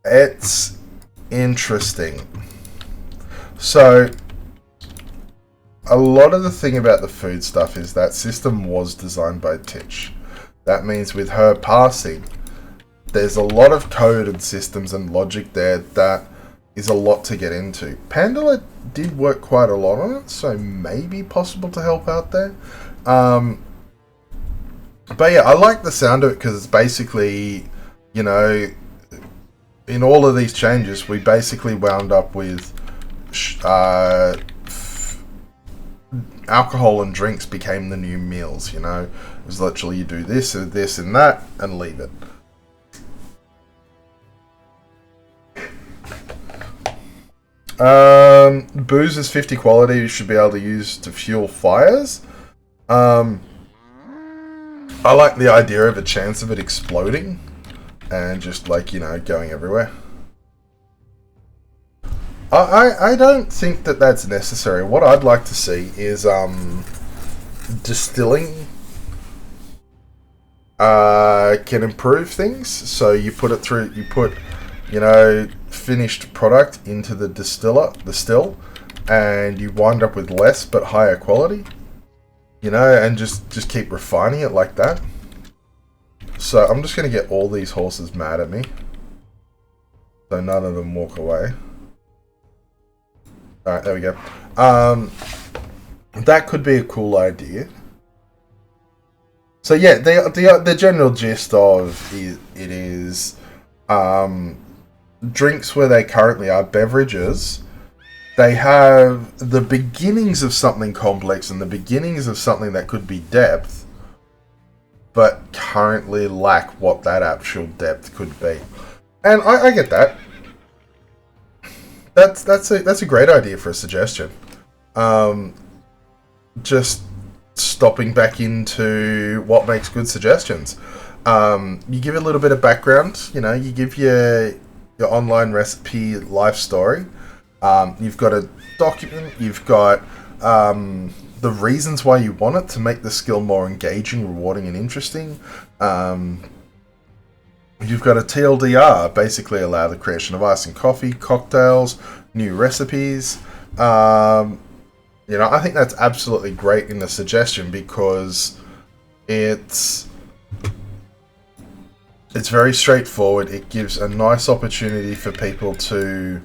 It's interesting. So, a lot of the thing about the food stuff is that system was designed by Titch. That means with her passing, there's a lot of code and systems and logic there that is a lot to get into. Pandala did work quite a lot on it, so maybe possible to help out there. But yeah, I like the sound of it because it's basically, you know, in all of these changes, we basically wound up with alcohol and drinks became the new meals, you know. It was literally you do this and this and that and leave it. Booze is 50 quality, you should be able to use to fuel fires. I like the idea of a chance of it exploding and just, like, you know, going everywhere. I don't think that that's necessary. What I'd like to see is distilling can improve things. So you put it through, you know, finished product into the distill, and you wind up with less but higher quality, you know, and just keep refining it like that. So I'm just going to get all these horses mad at me, so none of them walk away. Alright, there we go. That could be a cool idea. So yeah, the general gist of it is drinks where they currently are, beverages, they have the beginnings of something complex and the beginnings of something that could be depth, but currently lack what that actual depth could be. And I get that. That's a great idea for a suggestion. Just stopping back into what makes good suggestions. You give a little bit of background, you know, you give your online recipe life story. You've got a document, you've got the reasons why you want it to make the skill more engaging, rewarding, and interesting. You've got a TLDR, basically allow the creation of ice and coffee, cocktails, new recipes. You know, I think that's absolutely great in the suggestion because it's very straightforward. It gives a nice opportunity for people to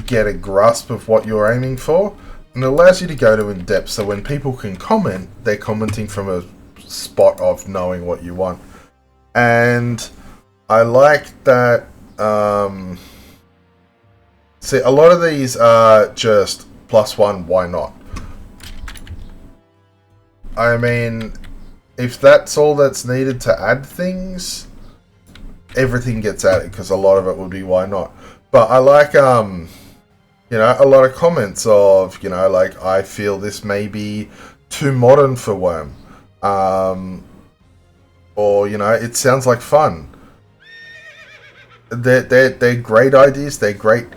get a grasp of what you're aiming for, and it allows you to go to in-depth, so when people can comment, they're commenting from a spot of knowing what you want. And I like that, see, a lot of these are just +1, why not? I mean, if that's all that's needed to add things, everything gets added, because a lot of it would be why not. But I like, you know, a lot of comments of, you know, like, I feel this may be too modern for Wurm. Or, you know, it sounds like fun. They're great ideas. They're great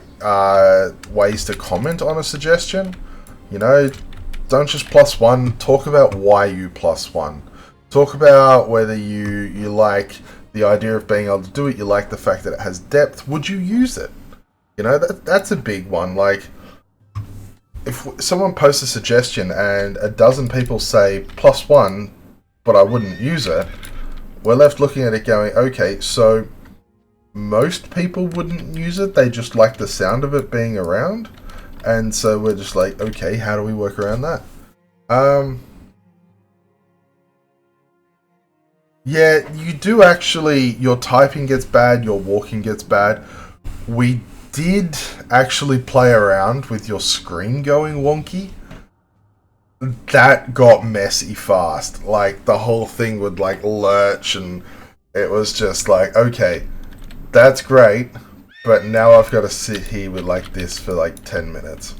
ways to comment on a suggestion. You know, don't just +1. Talk about why you +1. Talk about whether you like the idea of being able to do it. You like the fact that it has depth. Would you use it? You know, that's a big one. Like, if someone posts a suggestion and a dozen people say +1, but I wouldn't use it, we're left looking at it going, okay, so most people wouldn't use it. They just like the sound of it being around. And so we're just like, okay, how do we work around that? Yeah, you do actually. Your typing gets bad, your walking gets bad. We did actually play around with your screen going wonky. That got messy fast. Like, the whole thing would, like, lurch, and it was just like, okay, that's great, but now I've got to sit here with, like, this for, like, 10 minutes.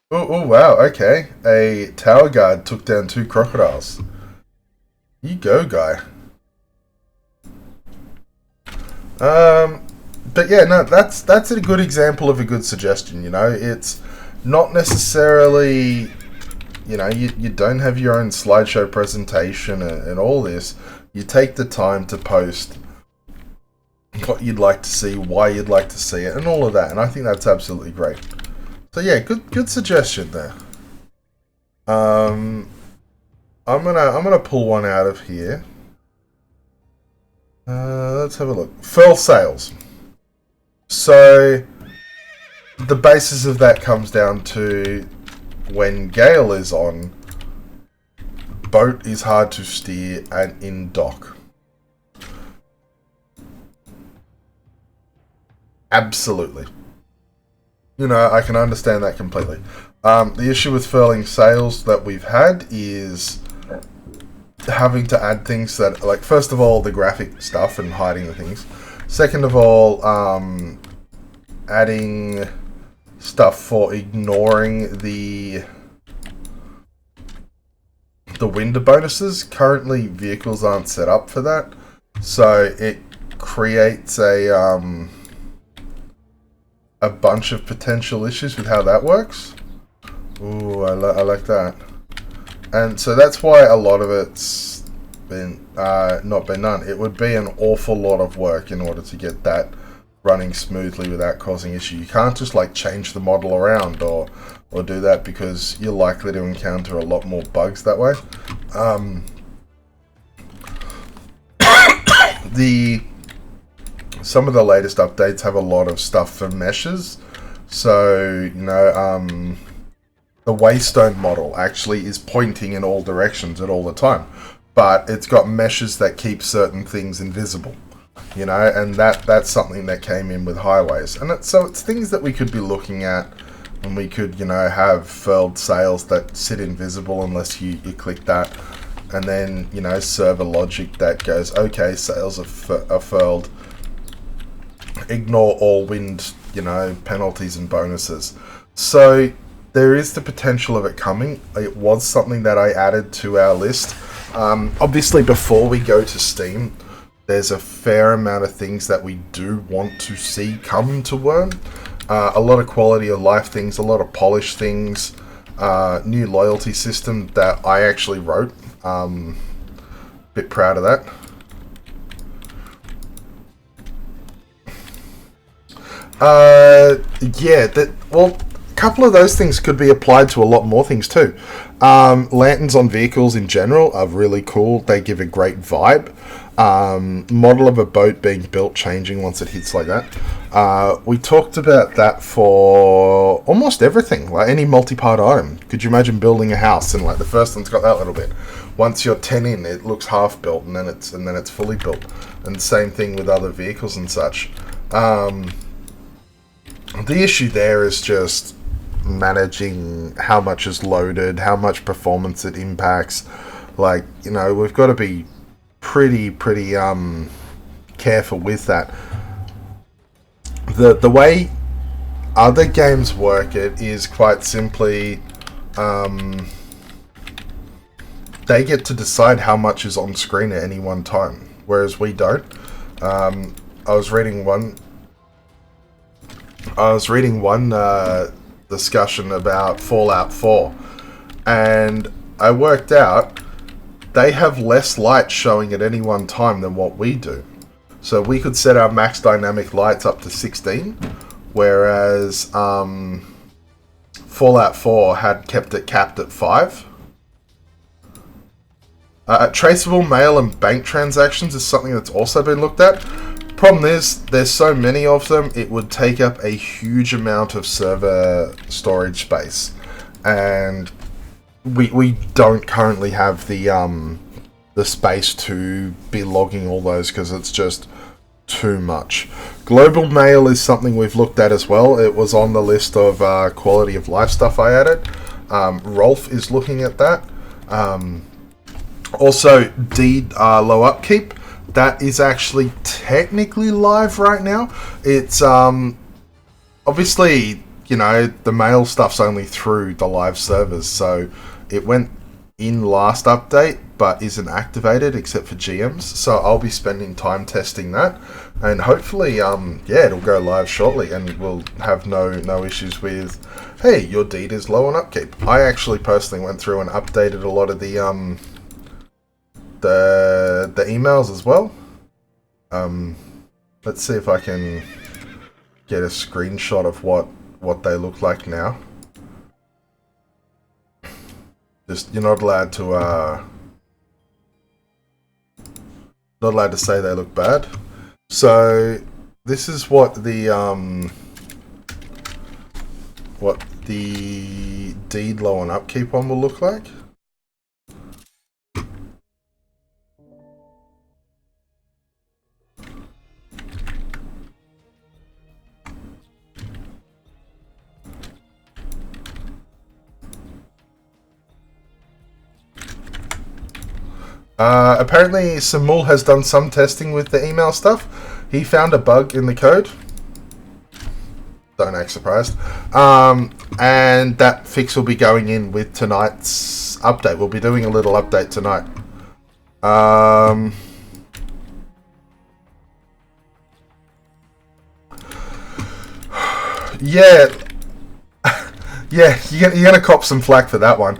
Oh, wow, okay. A tower guard took down 2 crocodiles. You go, guy. But yeah, no, that's a good example of a good suggestion. You know, it's not necessarily, you don't have your own slideshow presentation and all this. You take the time to post what you'd like to see, why you'd like to see it, and all of that. And I think that's absolutely great. So yeah, good suggestion there. I'm gonna pull one out of here. Let's have a look. Furl sales. So the basis of that comes down to when gale is on, boat is hard to steer and in dock. Absolutely. I can understand that completely. The issue with furling sails that we've had is having to add things that, like, first of all, the graphic stuff and hiding the things. Second of all, adding stuff for ignoring the window bonuses. Currently, vehicles aren't set up for that, so it creates a bunch of potential issues with how that works. Ooh, I like that. And so that's why a lot of it's been not been done. It would be an awful lot of work in order to get that running smoothly without causing issue. You can't just like change the model around or do that, because you're likely to encounter a lot more bugs that way. Some of the latest updates have a lot of stuff for meshes. So, the waystone model actually is pointing in all directions at all the time. But it's got meshes that keep certain things invisible. And that's something that came in with highways. And it's things that we could be looking at, and we could, have furled sails that sit invisible unless you click that. And then, server logic that goes, okay, sails are furled. Ignore all wind, penalties and bonuses. So there is the potential of it coming. It was something that I added to our list. Obviously, before we go to Steam, there's a fair amount of things that we do want to see come to Wurm. A lot of quality of life things, a lot of polished things, new loyalty system that I actually wrote. Bit proud of that. A couple of those things could be applied to a lot more things too. Lanterns on vehicles in general are really cool. They give a great vibe. Model of a boat being built changing once it hits like that. We talked about that for almost everything, like any multi-part item. Could you imagine building a house and like the first one's got that little bit? Once you're 10 in, it looks half built, and then it's fully built. And same thing with other vehicles and such. The issue there is just managing how much is loaded, how much performance it impacts. Like, we've got to be pretty careful with that. The way other games work it is quite simply they get to decide how much is on screen at any one time, whereas we don't. I was reading one discussion about Fallout 4, and I worked out they have less light showing at any one time than what we do. So we could set our max dynamic lights up to 16, whereas Fallout 4 had kept it capped at 5. Traceable mail and bank transactions is something that's also been looked at. Problem is, there's so many of them, it would take up a huge amount of server storage space. And we don't currently have the space to be logging all those because it's just too much. Global mail is something we've looked at as well. It was on the list of quality of life stuff I added. Rolf is looking at that. Also, deed low upkeep. That is actually technically live right now. It's obviously, you know, the mail stuff's only through the live servers, so it went in last update but isn't activated except for GMs. So I'll be spending time testing that, and hopefully, yeah, it'll go live shortly, and we'll have no issues with, hey, your deed is low on upkeep. I actually personally went through and updated a lot of the emails as well. Let's see if I can get a screenshot of what they look like now. Just, you're not allowed to say they look bad. So this is what the deed low on upkeep one will look like. Apparently, Samul has done some testing with the email stuff. He found a bug in the code. Don't act surprised. And that fix will be going in with tonight's update. We'll be doing a little update tonight. Yeah. Yeah, you're gonna cop some flack for that one.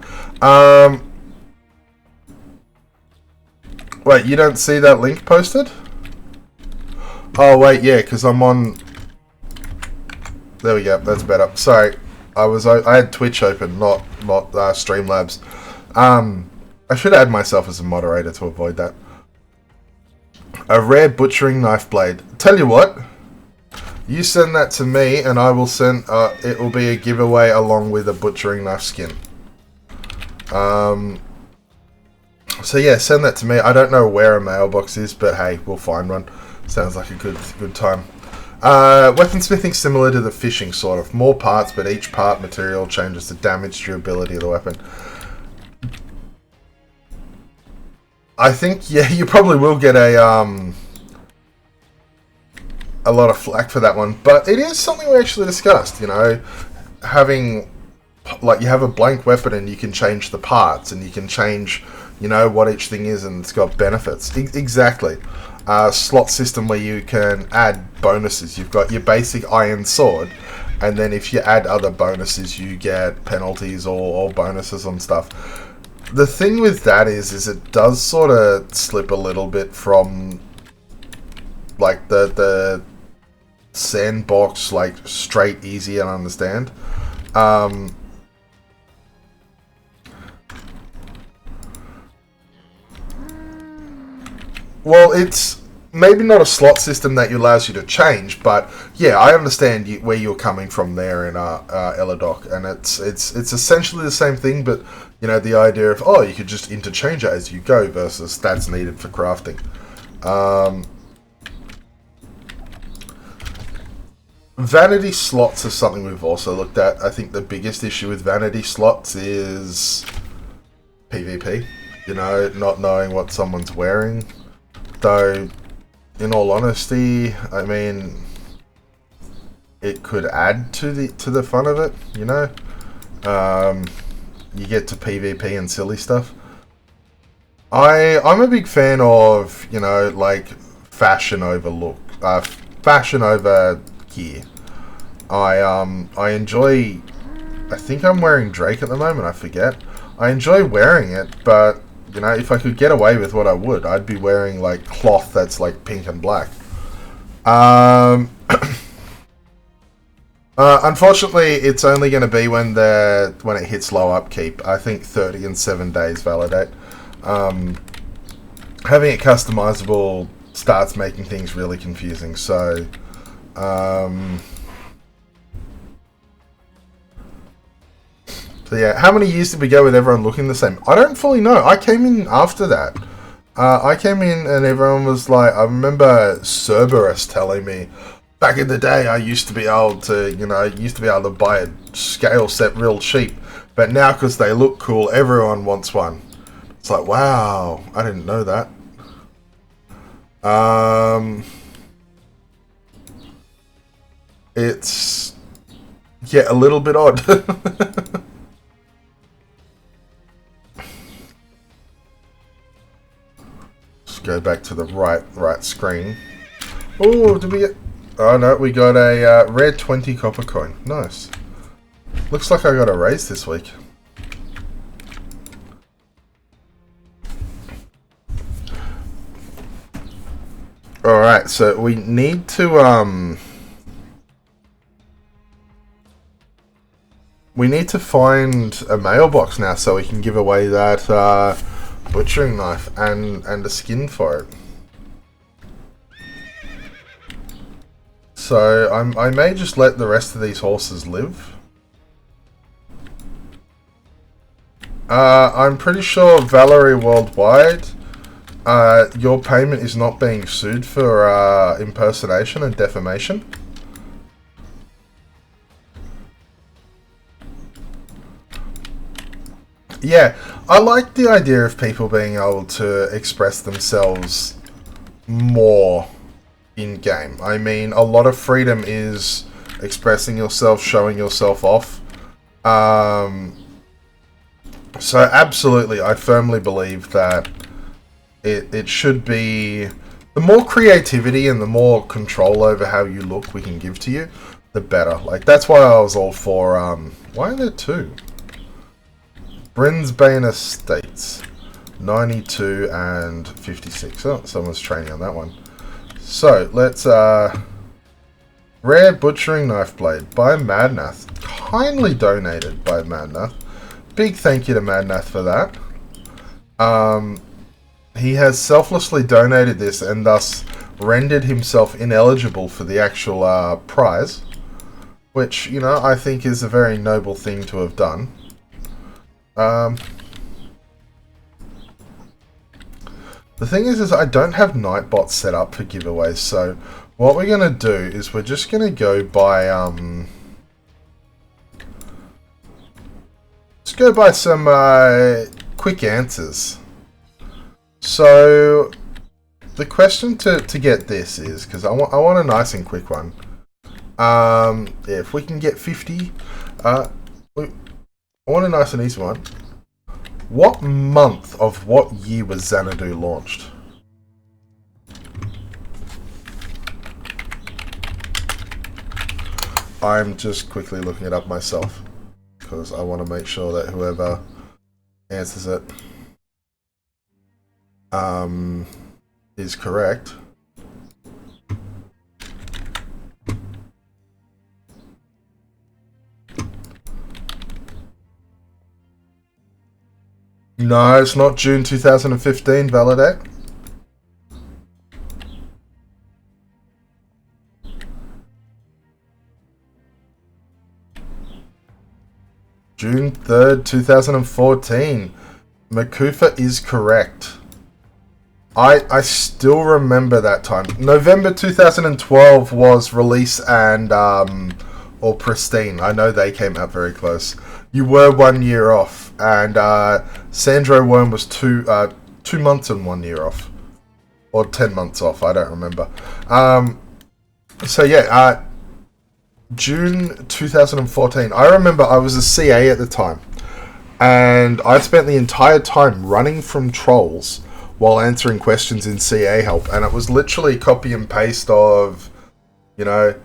Wait, you don't see that link posted? Oh wait, yeah, because I'm on. There we go. That's better. Sorry, I had Twitch open, not Streamlabs. I should add myself as a moderator to avoid that. A rare butchering knife blade. Tell you what, you send that to me, and I will send. It will be a giveaway along with a butchering knife skin. So yeah, send that to me. I don't know where a mailbox is, but hey, we'll find one. Sounds like a good time. Weaponsmithing similar to the fishing, sort of. More parts, but each part material changes the damage durability of the weapon. I think, yeah, you probably will get a lot of flack for that one, but it is something we actually discussed, you know, having, like, you have a blank weapon and you can change the parts, and you can change, you know, what each thing is, and it's got benefits. Exactly. Slot system where you can add bonuses. You've got your basic iron sword, and then if you add other bonuses, you get penalties or bonuses on stuff. The thing with that is it does sort of slip a little bit from, like, the sandbox, like, straight, easy, and understand. Well, it's maybe not a slot system that allows you to change, but yeah, I understand where you're coming from there in Eladoc, and it's essentially the same thing, but you know, the idea of, oh, you could just interchange it as you go versus stats needed for crafting. Vanity slots is something we've also looked at. I think the biggest issue with vanity slots is PvP. You know, not knowing what someone's wearing. Though, in all honesty, I mean, it could add to the fun of it, you know? You get to PvP and silly stuff. I'm a big fan of, you know, like, fashion over fashion over gear. I enjoy, I think I'm wearing Drake at the moment, I forget. I enjoy wearing it, but you know, if I could get away with what I would, I'd be wearing, like, cloth that's, like, pink and black. Unfortunately, it's only going to be when it hits low upkeep. I think 30 and 7 days validate. Having it customizable starts making things really confusing, so... So So yeah, how many years did we go with everyone looking the same? I don't fully know. I came in after that. I came in and everyone was like, I remember Cerberus telling me, back in the day I used to be able to, buy a scale set real cheap. But now because they look cool, everyone wants one. It's like, wow, I didn't know that. It's, yeah, a little bit odd. Go back to the right screen. Oh, did we get... Oh no, we got a rare 20 copper coin. Nice. Looks like I got a raise this week. Alright, so we need to find a mailbox now so we can give away that butchering knife and a skin for it. So I may just let the rest of these horses live. I'm pretty sure Valerie Worldwide, your payment is not being sued for impersonation and defamation. Yeah, I like the idea of people being able to express themselves more in-game. I mean, a lot of freedom is expressing yourself, showing yourself off. So absolutely, I firmly believe that it should be... The more creativity and the more control over how you look we can give to you, the better. Like, that's why I was all for... why are there two? Brinsbane Estates, 92 and 56. Oh, someone's training on that one. So, let's, rare butchering knife blade by Madnath. Kindly donated by Madnath. Big thank you to Madnath for that. He has selflessly donated this and thus rendered himself ineligible for the actual, prize. Which, you know, I think is a very noble thing to have done. The thing is I don't have Nightbot set up for giveaways, so what we're going to do is we're just going to go by, let's go by some, quick answers. So, the question to get this is, because I want a nice and quick one. Yeah, if we can get 50, I want a nice and easy one. What month of what year was Xanadu launched? I'm just quickly looking it up myself because I want to make sure that whoever answers it is correct. No, it's not June 2015, validate. June 3rd, 2014. Makufa is correct. I still remember that time. November 2012 was Release and, or Pristine. I know they came out very close. You were 1 year off, and Sandro Worm was 2 months and 1 year off. Or 10 months off, I don't remember. So yeah, June 2014. I remember I was a CA at the time, and I'd spent the entire time running from trolls while answering questions in CA help, and it was literally copy and paste of, you know,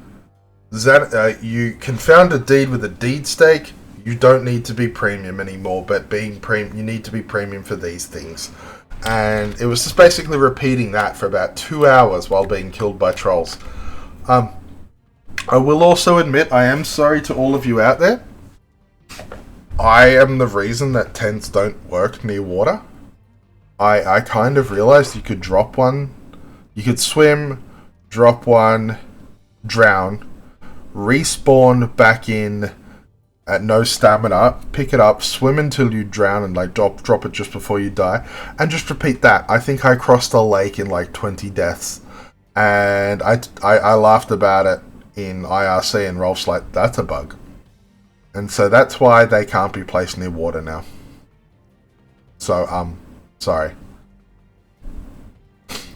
you confound a deed with a deed stake. You don't need to be premium anymore, but being you need to be premium for these things. And it was just basically repeating that for about 2 hours while being killed by trolls. I will also admit, I am sorry to all of you out there. I am the reason that tents don't work near water. I kind of realized you could drop one. You could swim, drop one, drown, respawn back in at no stamina, pick it up, swim until you drown, and like drop it just before you die, and just repeat that. I think I crossed a lake in like 20 deaths, and I laughed about it in IRC, and Rolf's like, that's a bug. And so that's why they can't be placed near water now. So, sorry.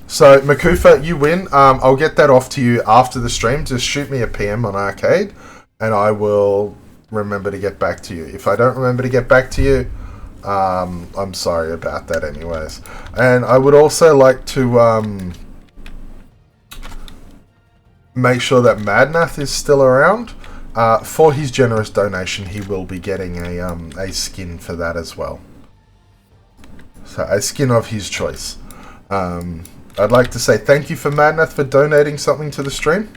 So, Makufa, you win. I'll get that off to you after the stream. Just shoot me a PM on Arcade, and I will remember to get back to you. If I don't remember to get back to you, I'm sorry about that anyways. And I would also like to make sure that Madnath is still around. For his generous donation, he will be getting a skin for that as well. So, a skin of his choice. I'd like to say thank you for Madnath for donating something to the stream.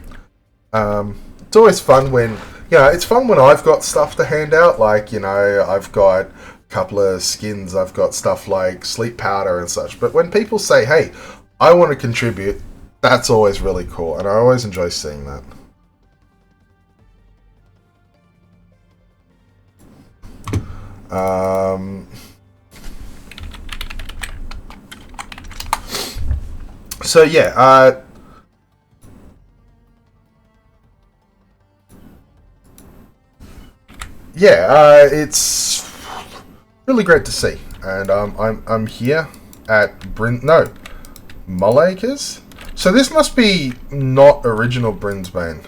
It's always fun when, it's fun when I've got stuff to hand out. Like, I've got a couple of skins, I've got stuff like sleep powder and such. But when people say, hey, I want to contribute, that's always really cool. And I always enjoy seeing that. So yeah, it's really great to see, and I'm here at Mulacres. So this must be not original Brinsbane.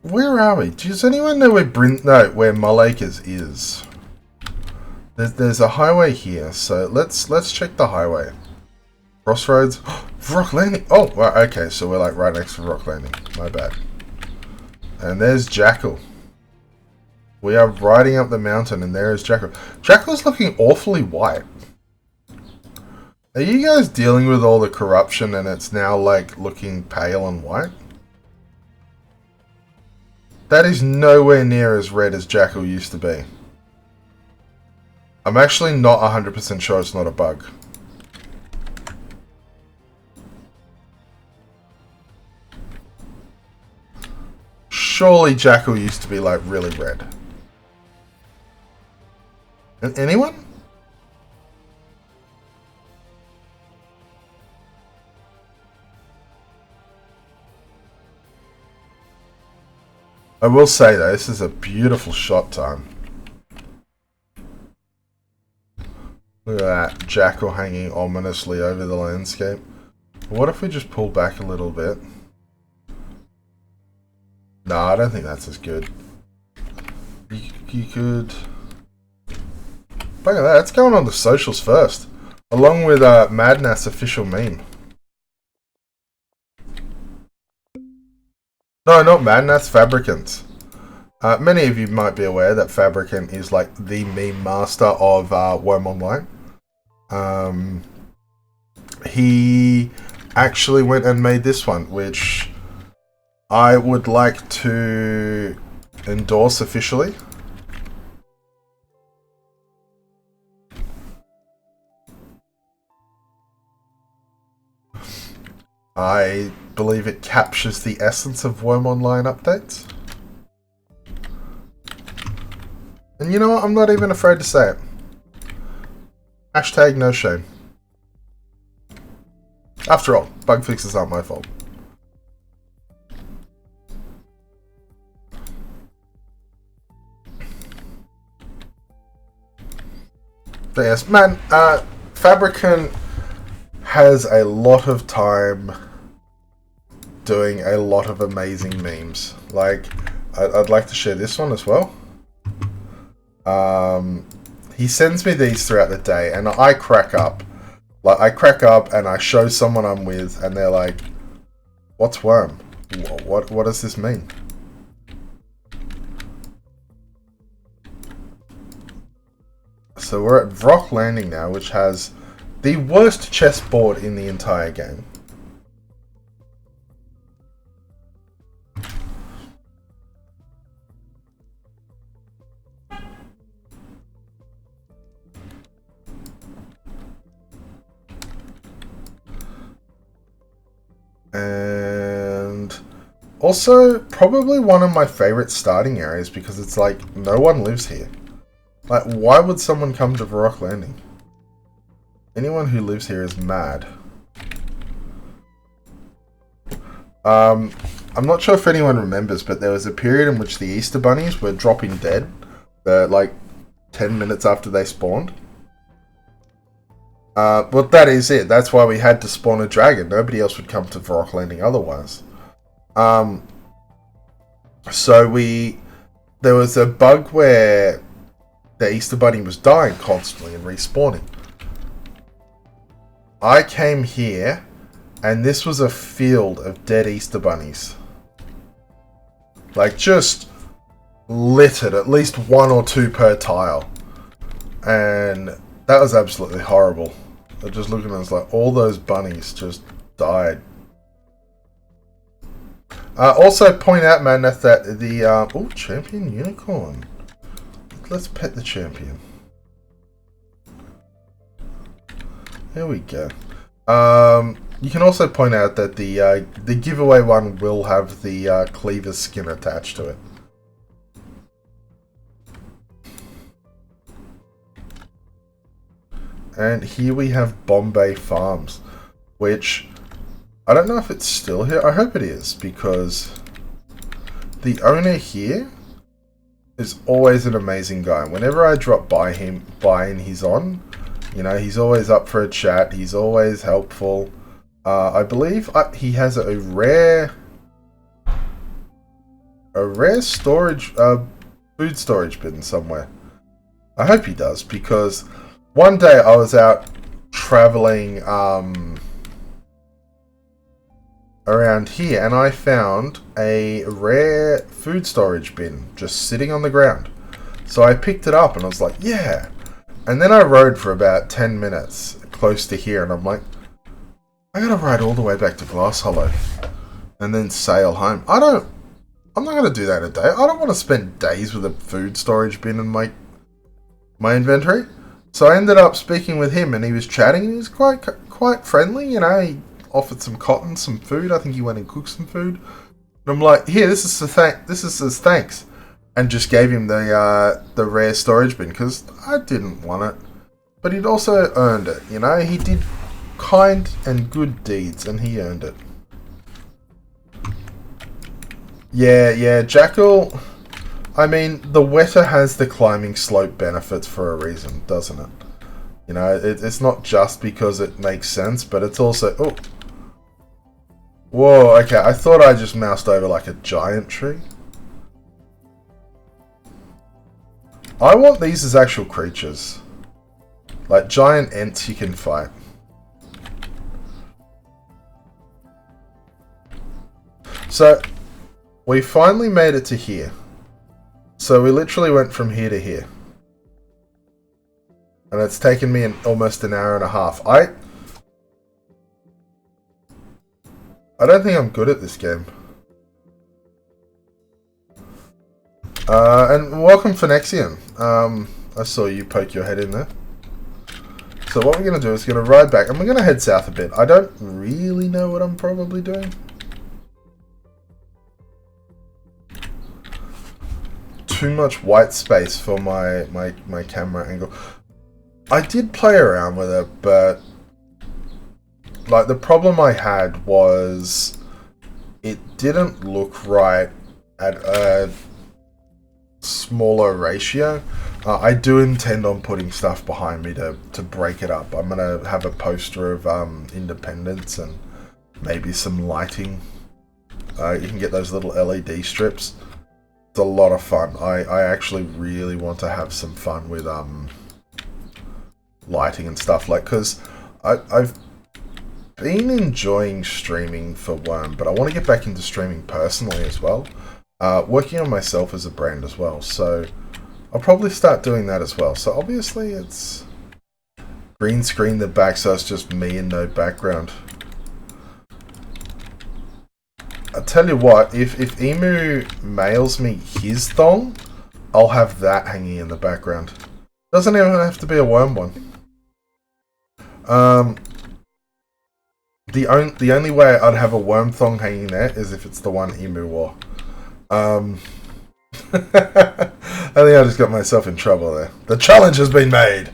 Where are we? Does anyone know where where Mulacres is? There's a highway here, so let's check the highway. Crossroads, Rock Landing. Oh, right, okay, so we're like right next to Rock Landing. My bad. And there's Jackal. We are riding up the mountain, and there is Jackal. Jackal's looking awfully white. Are you guys dealing with all the corruption, and it's now like looking pale and white? That is nowhere near as red as Jackal used to be. I'm actually not 100% sure it's not a bug. Surely Jackal used to be like really red. Anyone? I will say though, this is a beautiful shot time. Look at that, Jackal hanging ominously over the landscape. What if we just pull back a little bit? No, I don't think that's as good. You could... Look at that, it's going on the socials first. Along with Madnath's official meme. No, not Madnath's, Fabricant. Many of you might be aware that Fabricant is like the meme master of Wurm Online. He actually went and made this one, which I would like to endorse officially. I believe it captures the essence of Wurm Online updates. And you know what? I'm not even afraid to say it. Hashtag no shame. After all, bug fixes aren't my fault. But yes, man, Fabricant has a lot of time doing a lot of amazing memes. Like, I'd like to share this one as well. He sends me these throughout the day, and I crack up. Like, I crack up, and I show someone I'm with, and they're like, "What's Wurm? What does this mean?" So we're at Rock Landing now, which has the worst chessboard in the entire game. And Also, probably one of my favorite starting areas because it's like, no one lives here. Like, why would someone come to Varrock Landing? Anyone who lives here is mad. I'm not sure if anyone remembers, but there was a period in which the Easter bunnies were dropping dead, like 10 minutes after they spawned. But that is it. That's why we had to spawn a dragon. Nobody else would come to Varrock Landing otherwise. There was a bug where the Easter bunny was dying constantly and respawning. I came here, and this was a field of dead Easter bunnies. Like, just littered, at least 1 or 2 per tile. And that was absolutely horrible. I just looking at it, it's like, all those bunnies just died. Also point out, man, that the champion unicorn. Let's pet the champion. There we go. You can also point out that the giveaway one will have the cleaver skin attached to it. And here we have Bombay Farms, which I don't know if it's still here. I hope it is, because the owner here is always an amazing guy. Whenever I drop by him, and he's on, you know, he's always up for a chat. He's always helpful. I believe he has a rare storage, food storage bin somewhere. I hope he does, because one day I was out traveling around here, and I found a rare food storage bin just sitting on the ground. So I picked it up and I was like, yeah. And then I rode for about 10 minutes close to here, and I'm like, I gotta ride all the way back to Glass Hollow and then sail home. I'm not gonna do that a day. I don't want to spend days with a food storage bin in my inventory. So I ended up speaking with him, and he was chatting, and he was quite friendly. You know, he offered some cotton, some food. I think he went and cooked some food. And I'm like, here, this is his thanks, and just gave him the rare storage bin because I didn't want it, but he'd also earned it. You know, he did kind and good deeds, and he earned it. Yeah, Jackal. I mean, the wetter has the climbing slope benefits for a reason, doesn't it? You know, it's not just because it makes sense, but it's also... Oh. Whoa, okay, I thought I just moused over like a giant tree. I want these as actual creatures. Like giant ents you can fight. So, we finally made it to here. So we literally went from here to here. And it's taken me almost an hour and a half. I don't think I'm good at this game. And welcome, Phonexian. I saw you poke your head in there. So what we're going to do is going to ride back, and we're going to head south a bit. I don't really know what I'm probably doing. Too much white space for my camera angle. I did play around with it, but like the problem I had was it didn't look right at a smaller ratio. I do intend on putting stuff behind me to break it up. I'm gonna have a poster of Independence and maybe some lighting. You can get those little LED strips. It's a lot of fun. I actually really want to have some fun with lighting and stuff, like, because I've been enjoying streaming for Wurm, but I want to get back into streaming personally as well. Working on myself as a brand as well, so I'll probably start doing that as well. So obviously it's green screen the back, so it's just me and no background. I tell you what, if Emu mails me his thong, I'll have that hanging in the background. Doesn't even have to be a Wurm one. the only way I'd have a worm thong hanging there is if it's the one Emu wore. I think I just got myself in trouble there. The challenge has been made.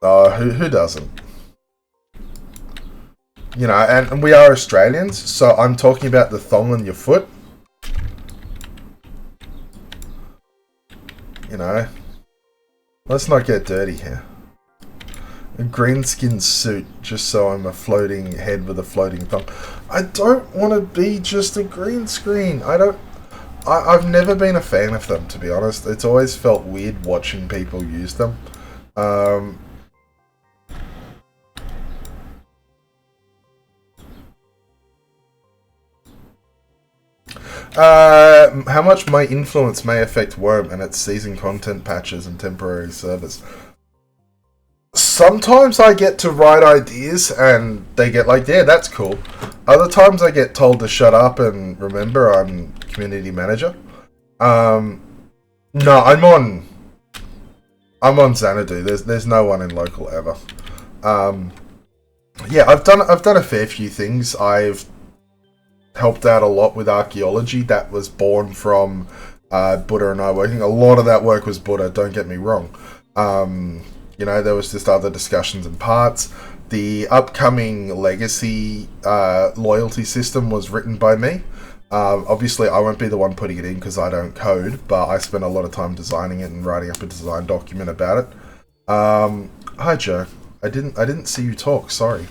Oh, who doesn't? You know, and we are Australians, so I'm talking about the thong on your foot. You know, let's not get dirty here. A green skin suit, just so I'm a floating head with a floating thong. I don't want to be just a green screen. I've never been a fan of them, to be honest. It's always felt weird watching people use them. How much my influence may affect Wurm and its season content patches and temporary servers. Sometimes I get to write ideas and they get like, yeah, that's cool. Other times I get told to shut up and remember I'm community manager. No, I'm on Xanadu. There's no one in local ever. Yeah, I've done a fair few things. I've helped out a lot with archaeology. That was born from Buddha and I working. A lot of that work was Buddha, don't get me wrong. You know, there was just other discussions and parts. The upcoming legacy loyalty system was written by me. Obviously, I won't be the one putting it in because I don't code, but I spent a lot of time designing it and writing up a design document about it. Hi, Joe. I didn't see you talk. Sorry.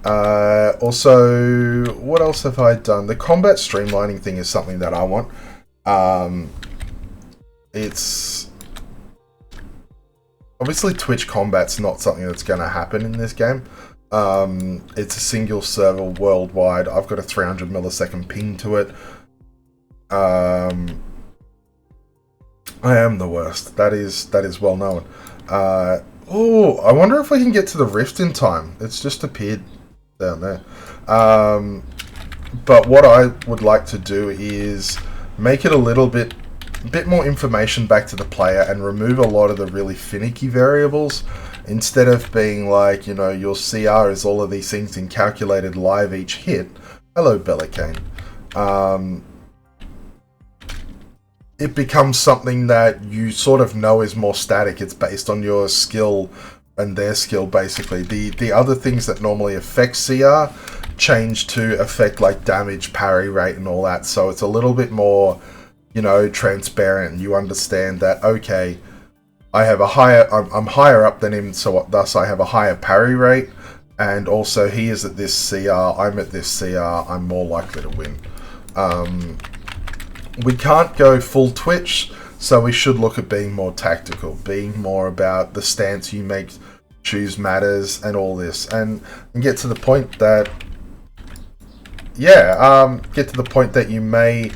Also, what else have I done? The combat streamlining thing is something that I want. It's obviously Twitch combat's not something that's going to happen in this game. It's a single server worldwide. I've got a 300 millisecond ping to it. I am the worst. That is well known. Oh, I wonder if we can get to the rift in time. It's just appeared down there. But what I would like to do is make it a little bit more information back to the player and remove a lot of the really finicky variables, instead of being like, you know, your CR is all of these things in calculated live each hit. Hello, Bellicane. It becomes something that you sort of know is more static. It's based on your skill and their skill, basically. The other things that normally affect CR change to affect like damage, parry rate and all that, so it's a little bit more, you know, transparent, and you understand that, okay, I have a higher, I'm higher up than him, so thus I have a higher parry rate, and also he is at this CR, I'm at this CR, I'm more likely to win. We can't go full Twitch, so we should look at being more tactical, being more about the stance you make, choose matters, and all this, and get to the point that, yeah, get to the point that you may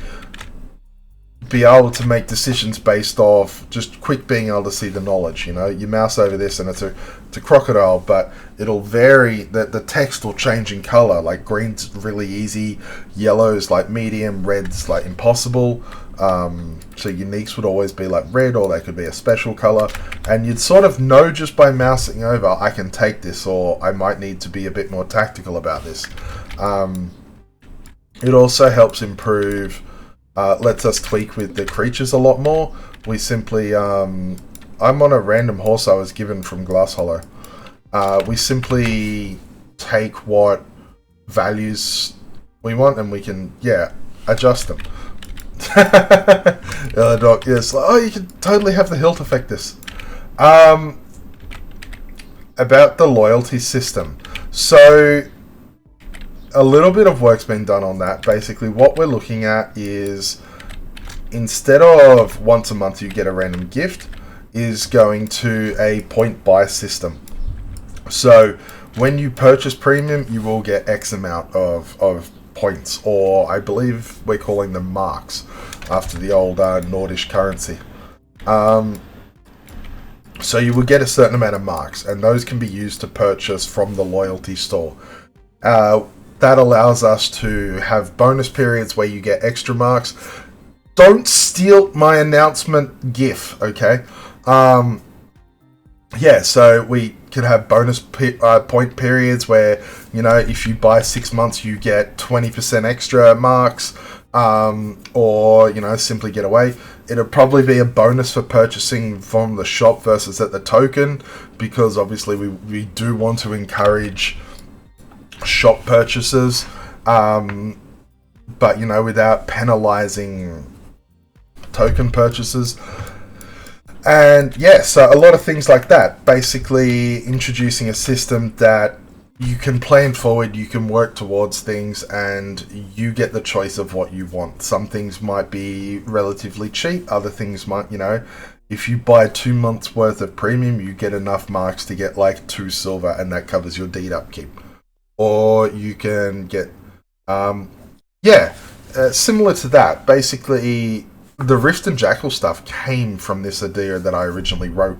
be able to make decisions based off just quick being able to see the knowledge. You know, you mouse over this and it's a crocodile, but it'll vary, the text will change in color. Like green's really easy, yellow's like medium, red's like impossible. So uniques would always be like red, or they could be a special color, and you'd sort of know just by mousing over, I can take this, or I might need to be a bit more tactical about this. It also helps improve, lets us tweak with the creatures a lot more. We simply, I'm on a random horse I was given from Glass Hollow. We simply take what values we want and we can, yeah, adjust them. Doc, yes, oh, you can totally have the hilt affect this. About the loyalty system. So, a little bit of work's been done on that. Basically, what we're looking at is, instead of once a month you get a random gift, is going to a point buy system. So when you purchase premium, you will get X amount of points, or I believe we're calling them marks after the old Nordish currency. So you will get a certain amount of marks, and those can be used to purchase from the loyalty store. That allows us to have bonus periods where you get extra marks. Don't steal my announcement GIF, okay? Yeah, so we could have bonus point periods where, you know, if you buy 6 months, you get 20% extra marks, or, you know, simply get away. It'll probably be a bonus for purchasing from the shop versus at the token, because obviously we do want to encourage shop purchases, but, you know, without penalizing token purchases. And yeah, so a lot of things like that. Basically introducing a system that you can plan forward, you can work towards things, and you get the choice of what you want. Some things might be relatively cheap, other things might, you know, if you buy 2 months worth of premium, you get enough marks to get like 2 silver, and that covers your deed upkeep. Or you can get, similar to that. Basically, the Rift and Jackal stuff came from this idea that I originally wrote.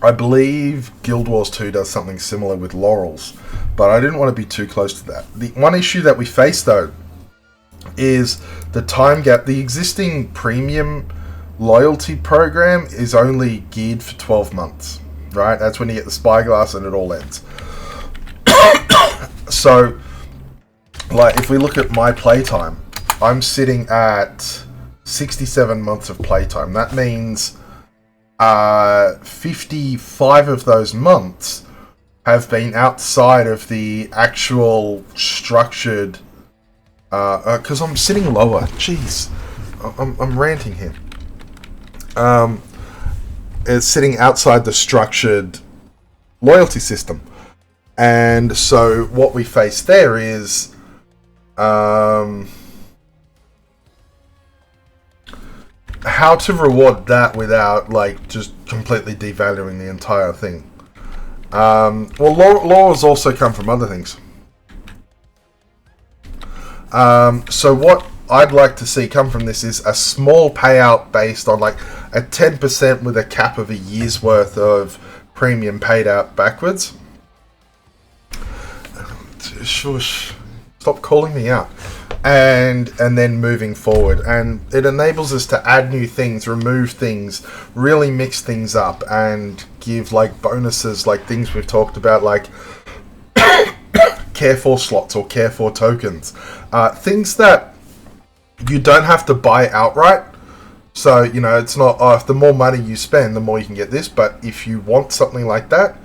I believe Guild Wars 2 does something similar with Laurels, but I didn't want to be too close to that. The one issue that we face, though, is the time gap. The existing premium loyalty program is only geared for 12 months, right? That's when you get the Spyglass and it all ends. So, like, if we look at my playtime, I'm sitting at 67 months of playtime. That means 55 of those months have been outside of the actual structured... because I'm sitting lower. Jeez. I'm ranting here. It's sitting outside the structured loyalty system. And so what we face there is... how to reward that without, like, just completely devaluing the entire thing. Laurels also come from other things. So what I'd like to see come from this is a small payout based on, like, a 10% with a cap of a year's worth of premium paid out backwards. Shush. Stop calling me out. And then moving forward, and it enables us to add new things, remove things, really mix things up, and give, like, bonuses, like things we've talked about, like Care 4 slots or Care 4 tokens, things that you don't have to buy outright. So, you know, it's not, if the more money you spend, the more you can get this. But if you want something like that,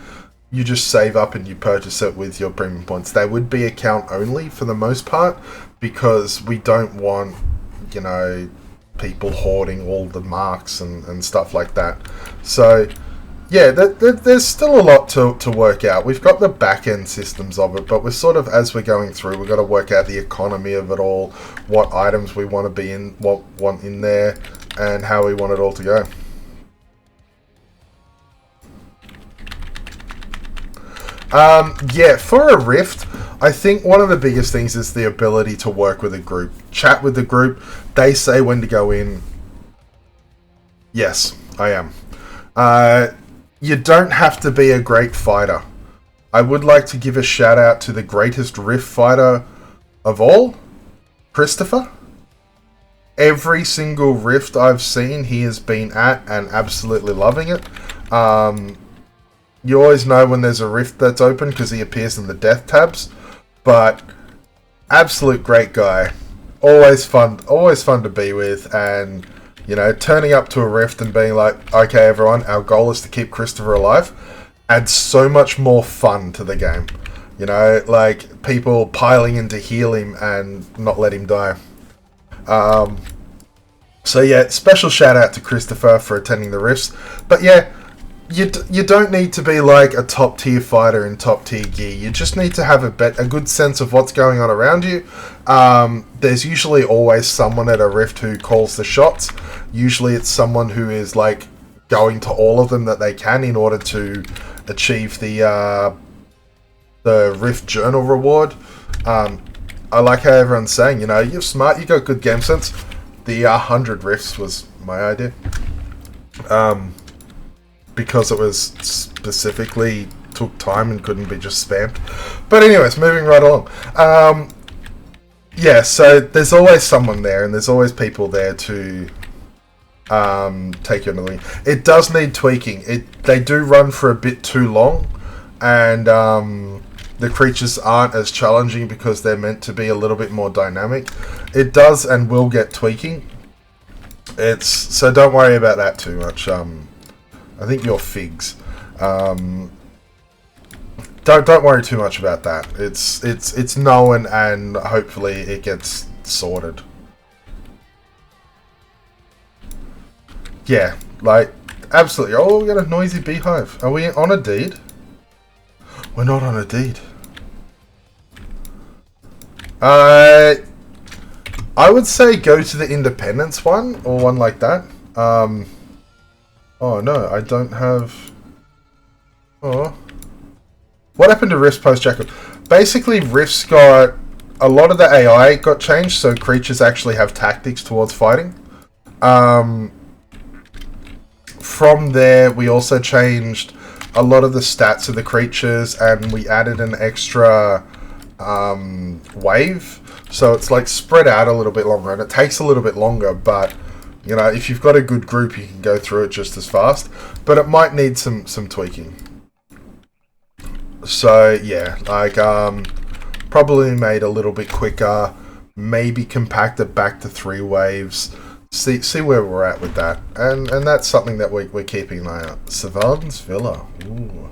you just save up and you purchase it with your premium points. They would be account only for the most part, because we don't want, you know, people hoarding all the marks and stuff like that. So, yeah, there's still a lot to work out. We've got the back-end systems of it, but we're sort of, as we're going through, we've got to work out the economy of it all, what items we want to be in, what we want in there, and how we want it all to go. Yeah, for a Rift, I think one of the biggest things is the ability to work with a group. Chat with the group. They say when to go in. Yes, I am. You don't have to be a great fighter. I would like to give a shout out to the greatest Rift fighter of all, Christopher. Every single Rift I've seen, he has been at and absolutely loving it. You always know when there's a Rift that's open because he appears in the death tabs. But absolute great guy. Always fun to be with, and, you know, turning up to a Rift and being like, okay everyone, our goal is to keep Christopher alive, adds so much more fun to the game. You know, like, people piling in to heal him and not let him die. So yeah, special shout out to Christopher for attending the Rifts. But yeah, you don't need to be like a top tier fighter in top tier gear. You just need to have a good sense of what's going on around you. There's usually always someone at a Rift who calls the shots. Usually it's someone who is like going to all of them that they can in order to achieve the Rift Journal reward. I like how everyone's saying, you know, you're smart, you got good game sense. The 100 Rifts was my idea. Because it was specifically took time and couldn't be just spammed. But anyways, moving right along. Yeah, so there's always someone there, and there's always people there to take you another. It does need tweaking. They do run for a bit too long, and the creatures aren't as challenging because they're meant to be a little bit more dynamic. It does and will get tweaking. So don't worry about that too much. I think you're figs. Don't worry too much about that. It's known, and hopefully it gets sorted. Yeah, like absolutely. Oh, we got a noisy beehive. Are we on a deed? We're not on a deed. I would say go to the Independence one or one like that. Oh no, I don't have. Oh, what happened to Rift's post Jackal? Basically, Rift's got a lot of the AI got changed, so creatures actually have tactics towards fighting. From there, we also changed a lot of the stats of the creatures, and we added an extra wave, so it's like spread out a little bit longer, and it takes a little bit longer, but you know, if you've got a good group, you can go through it just as fast, but it might need some tweaking. So yeah, like probably made a little bit quicker, maybe compact it back to 3 waves, see where we're at with that, and that's something that we're keeping an eye out. Savardin's Villa. Ooh,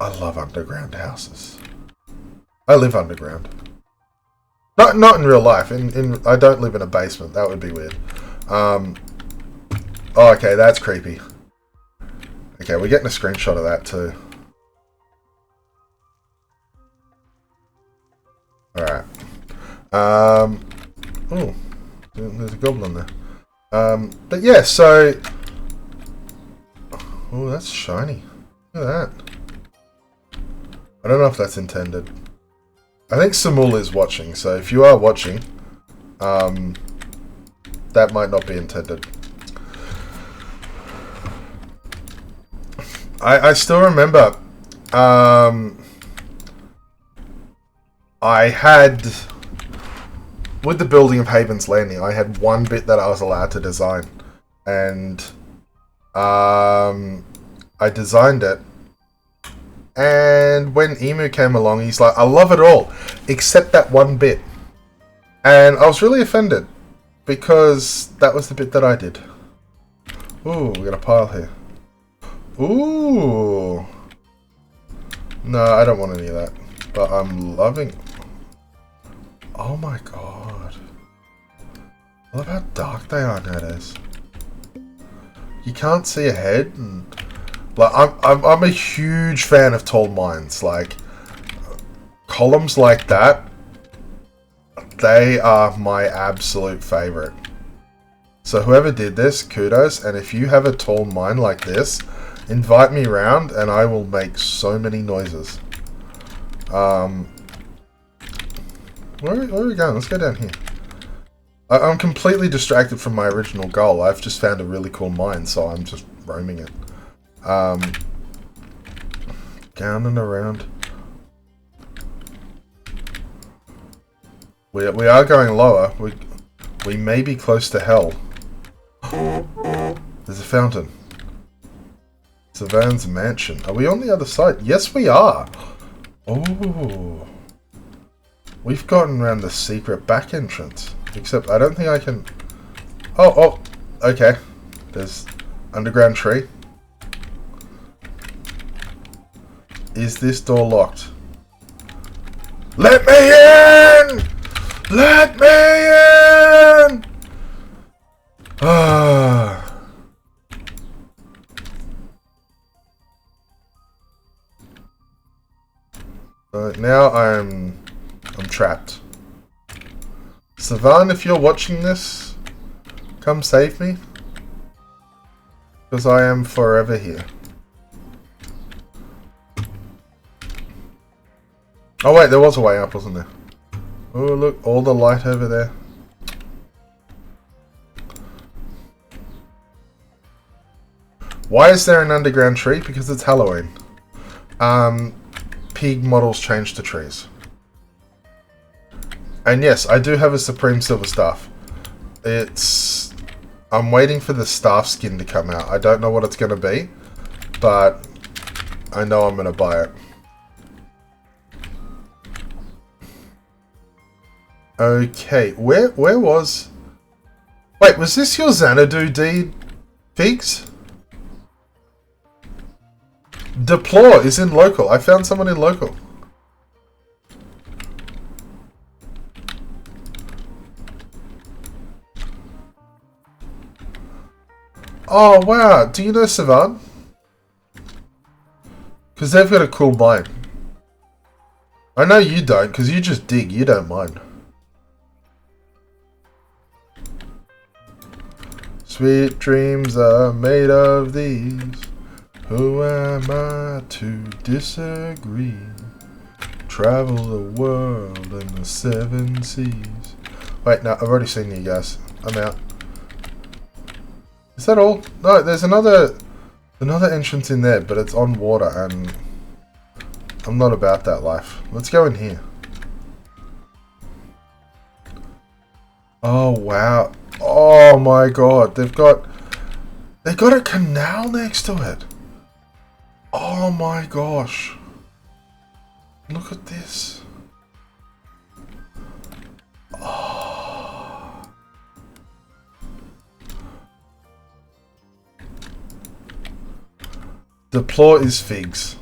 I love underground houses. I live underground. Not in real life. I don't live in a basement. That would be weird. Oh, okay, that's creepy. Okay, we're getting a screenshot of that too. Alright. Oh, there's a goblin there. But yeah, so... Oh, that's shiny. Look at that. I don't know if that's intended. I think Samul is watching, so if you are watching, that might not be intended. I still remember, I had, with the building of Haven's Landing, I had one bit that I was allowed to design, and I designed it. And when Emu came along, he's like, I love it all, except that one bit. And I was really offended, because that was the bit that I did. Ooh, we got a pile here. Ooh. No, I don't want any of that. But I'm loving... Oh my god. I love how dark they are nowadays. You can't see ahead, and... Like, I'm a huge fan of tall mines. Like, columns like that, they are my absolute favorite. So whoever did this, kudos. And if you have a tall mine like this, invite me around and I will make so many noises. Where are we going? Let's go down here. I'm completely distracted from my original goal. I've just found a really cool mine, so I'm just roaming it. Down and around. We are going lower. We may be close to hell. There's a fountain. Savann's mansion. Are we on the other side? Yes, we are. Oh, we've gotten around the secret back entrance. Except I don't think I can. Oh, okay. There's underground tree. Is this door locked? Let me in! Let me in! Ah. Now I'm trapped. Savan, if you're watching this, come save me. Because I am forever here. Oh wait, there was a way up, wasn't there? Oh look, all the light over there. Why is there an underground tree? Because it's Halloween. Pig models change to trees. And yes, I do have a Supreme Silver Staff. It's I'm waiting for the staff skin to come out. I don't know what it's going to be, but I know I'm going to buy it. Okay, where was... Wait, was this your Xanadu deed, Figs? Deplore is in local. I found someone in local. Oh, wow. Do you know Savan? Because they've got a cool mine. I know you don't, because you just dig. You don't mine. Sweet dreams are made of these. Who am I to disagree? Travel the world and the 7 seas. Wait, no, I've already seen you guys. I'm out. Is that all? No, there's another entrance in there, but it's on water, and I'm not about that life. Let's go in here. Oh wow! Oh my god! They've got a canal next to it. Oh my gosh! Look at this. Deplore is Figs.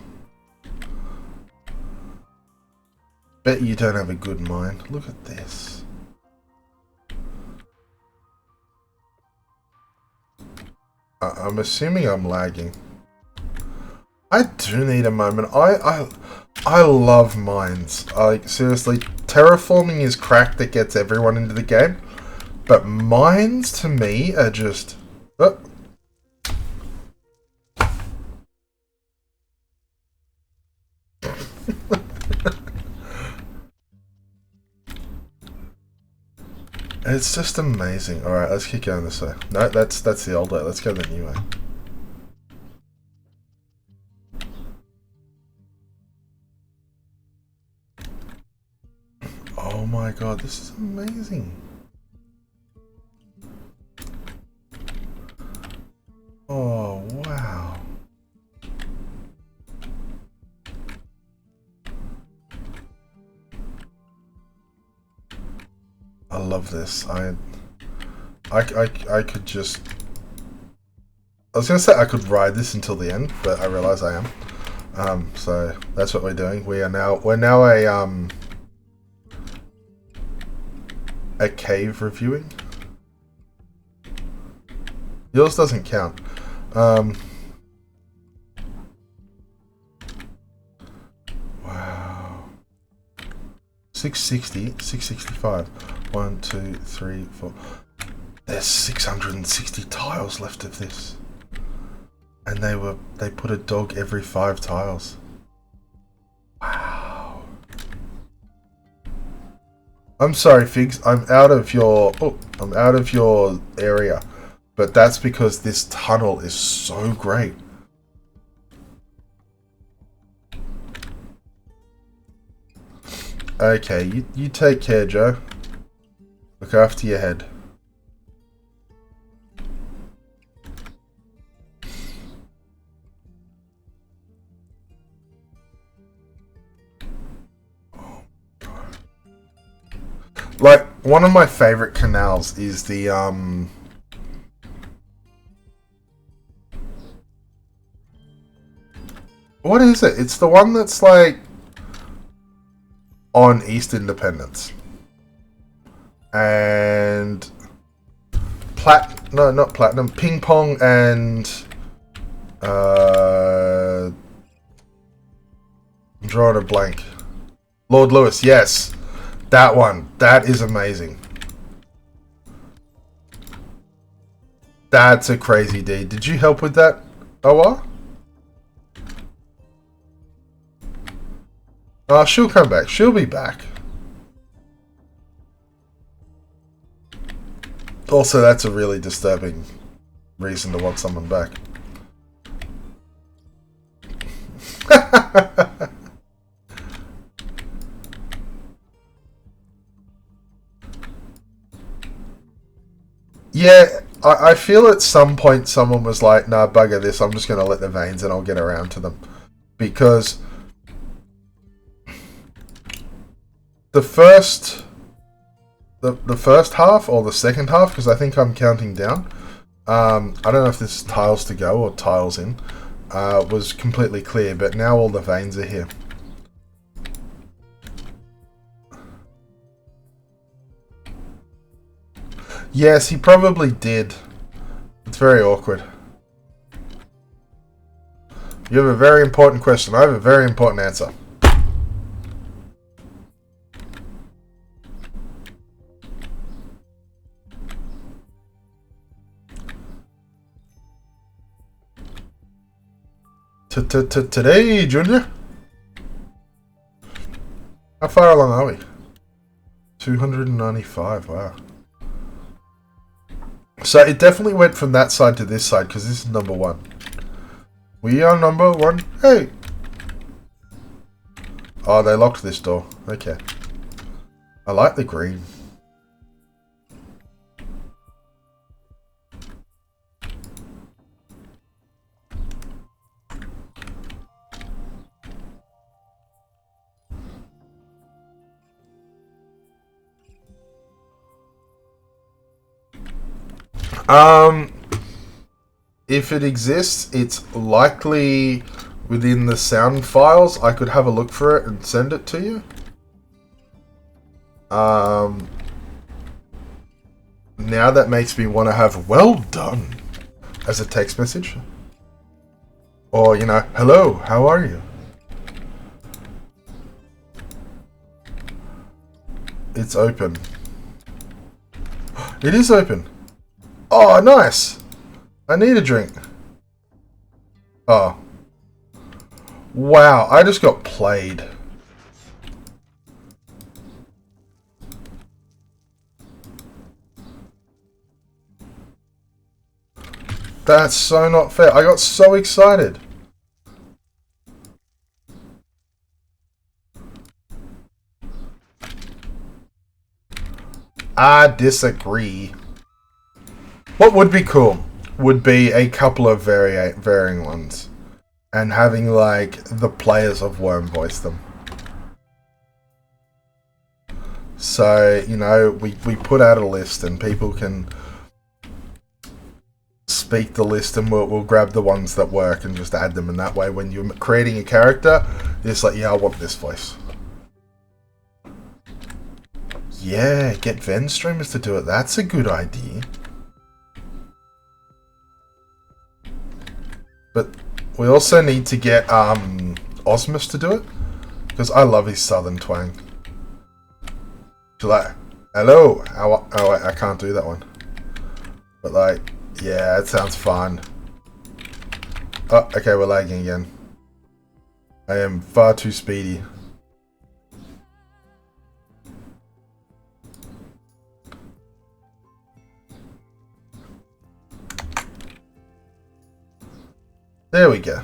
Bet you don't have a good mind. Look at this. I'm assuming I'm lagging. I do need a moment. I love mines. Like, seriously, terraforming is crack that gets everyone into the game. But mines, to me, are just... Oh. It's just amazing. Alright, let's keep going this way. No, that's the old way. Let's go the new way. Oh my god, this is amazing. Oh, wow. I love this. I could just... I was gonna say I could ride this until the end, but I realize I am. So that's what we're doing. We're now a cave reviewing. Yours doesn't count. Wow. 660, 665. 1, 2, 3, 4. There's 660 tiles left of this. And they put a dog every 5 tiles. Wow. I'm sorry, Figs. I'm out of your area. But that's because this tunnel is so great. Okay, you take care, Joe. Look after your head. Oh, God. Like, one of my favorite canals is the, what is it? It's the one that's, like, on East Independence. And not platinum, ping pong and I'm drawing a blank. Lord Lewis, yes. That one. That is amazing. That's a crazy deed. Did you help with that, Owa? She'll come back. She'll be back. Also, that's a really disturbing reason to want someone back. Yeah, I feel at some point someone was like, nah, bugger this, I'm just going to let the veins and I'll get around to them. Because the first half or the second half, because I think I'm counting down, I don't know if this is tiles to go or tiles in, was completely clear, but now all the veins are here. Yes, he probably did. It's very awkward. You have a very important question. I have a very important answer. Today, Junior? How far along are we? 295, wow. So it definitely went from that side to this side, because this is number 1. We are number 1. Hey! Oh, they locked this door. Okay. I like the green. If it exists, it's likely within the sound files. I could have a look for it and send it to you. Now that makes me want to have "well done" as a text message. Or, you know, "hello, how are you?" It's open. It is open. Oh, nice! I need a drink. Oh. Wow, I just got played. That's so not fair. I got so excited. I disagree. What would be cool would be a couple of varying ones, and having like the players of Wurm voice them. So, you know, we put out a list and people can speak the list, and we'll grab the ones that work and just add them, and that way when you're creating a character, it's like, yeah, I want this voice. Yeah, get Ven streamers to do it. That's a good idea. But we also need to get Osmus to do it, because I love his southern twang. She's like, "Hello, oh wait, I can't do that one." But like, yeah, it sounds fun. Oh, okay, we're lagging again. I am far too speedy. There we go.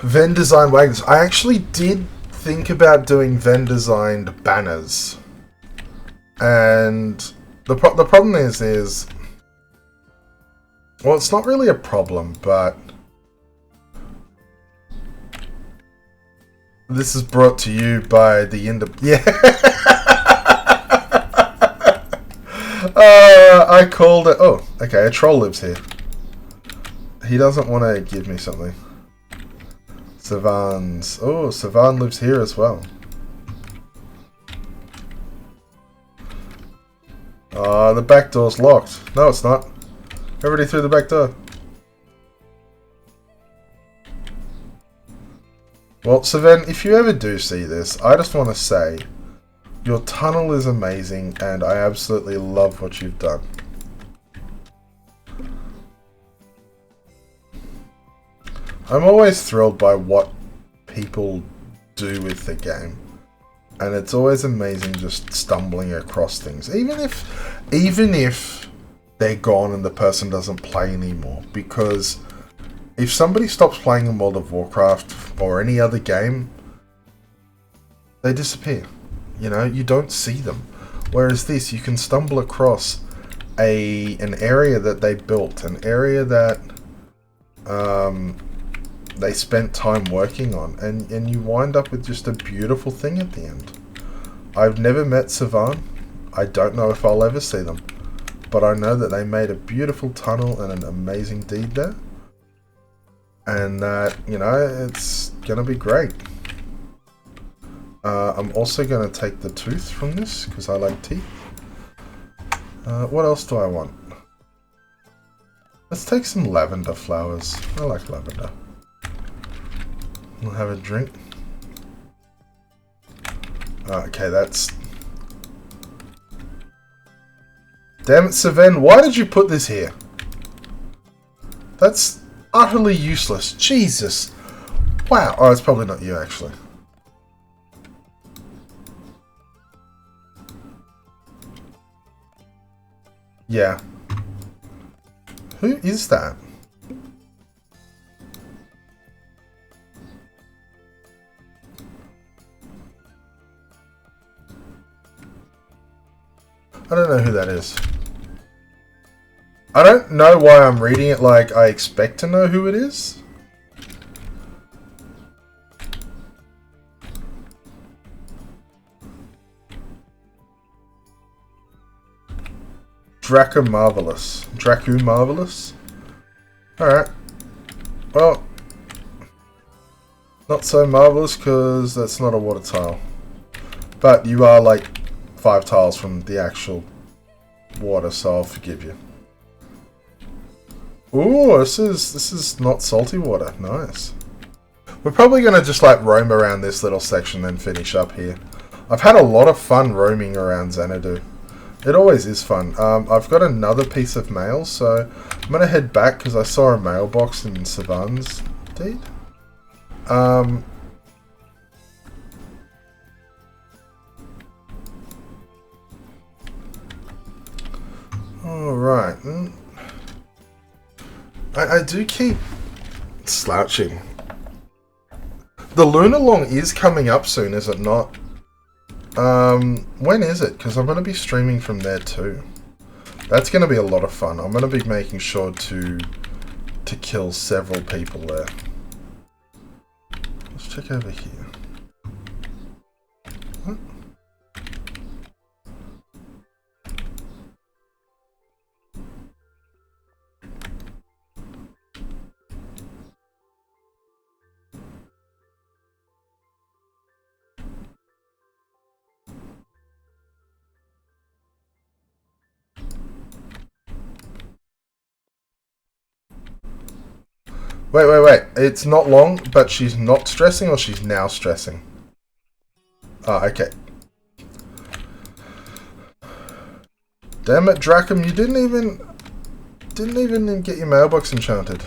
Ven designed wagons. I actually did think about doing Ven designed banners, and the problem is well, it's not really a problem, but this is brought to you by the I called it. Oh, okay. A troll lives here. He doesn't want to give me something. Savan's. Oh, Savan lives here as well. The back door's locked. No, it's not. Everybody through the back door. Well, Savan, if you ever do see this, I just want to say your tunnel is amazing, and I absolutely love what you've done. I'm always thrilled by what people do with the game, and it's always amazing just stumbling across things, even if they're gone and the person doesn't play anymore. Because if somebody stops playing in World of Warcraft or any other game, they disappear. You know, you don't see them. Whereas this, you can stumble across an area that they built, an area that they spent time working on, and you wind up with just a beautiful thing at the end. I've never met Savan. I don't know if I'll ever see them, but I know that they made a beautiful tunnel and an amazing deed there, and that, you know, it's gonna be great. I'm also gonna take the tooth from this because I like teeth. What else do I want? Let's take some lavender flowers. I like lavender. We'll have a drink. Okay, that's... Damn it, Saven, why did you put this here? That's utterly useless. Jesus. Wow. Oh, it's probably not you, actually. Yeah. Who is that? I don't know who that is. I don't know why I'm reading it like I expect to know who it is. Draco Marvelous. Draco Marvelous? Alright. Well, not so marvelous because that's not a water tile. But you are like 5 tiles from the actual water, so I'll forgive you. Ooh, this is not salty water. Nice. We're probably going to just like roam around this little section then finish up here. I've had a lot of fun roaming around Xanadu. It always is fun. I've got another piece of mail, so I'm going to head back because I saw a mailbox in Savan's deed. Alright. I do keep slouching. The Lunalong is coming up soon, is it not? When is it? Because I'm going to be streaming from there too. That's going to be a lot of fun. I'm going to be making sure to kill several people there. Let's check over here. What? Wait. It's not long, but she's not stressing or she's now stressing? Oh, okay. Damn it, Dracum, you didn't even get your mailbox enchanted.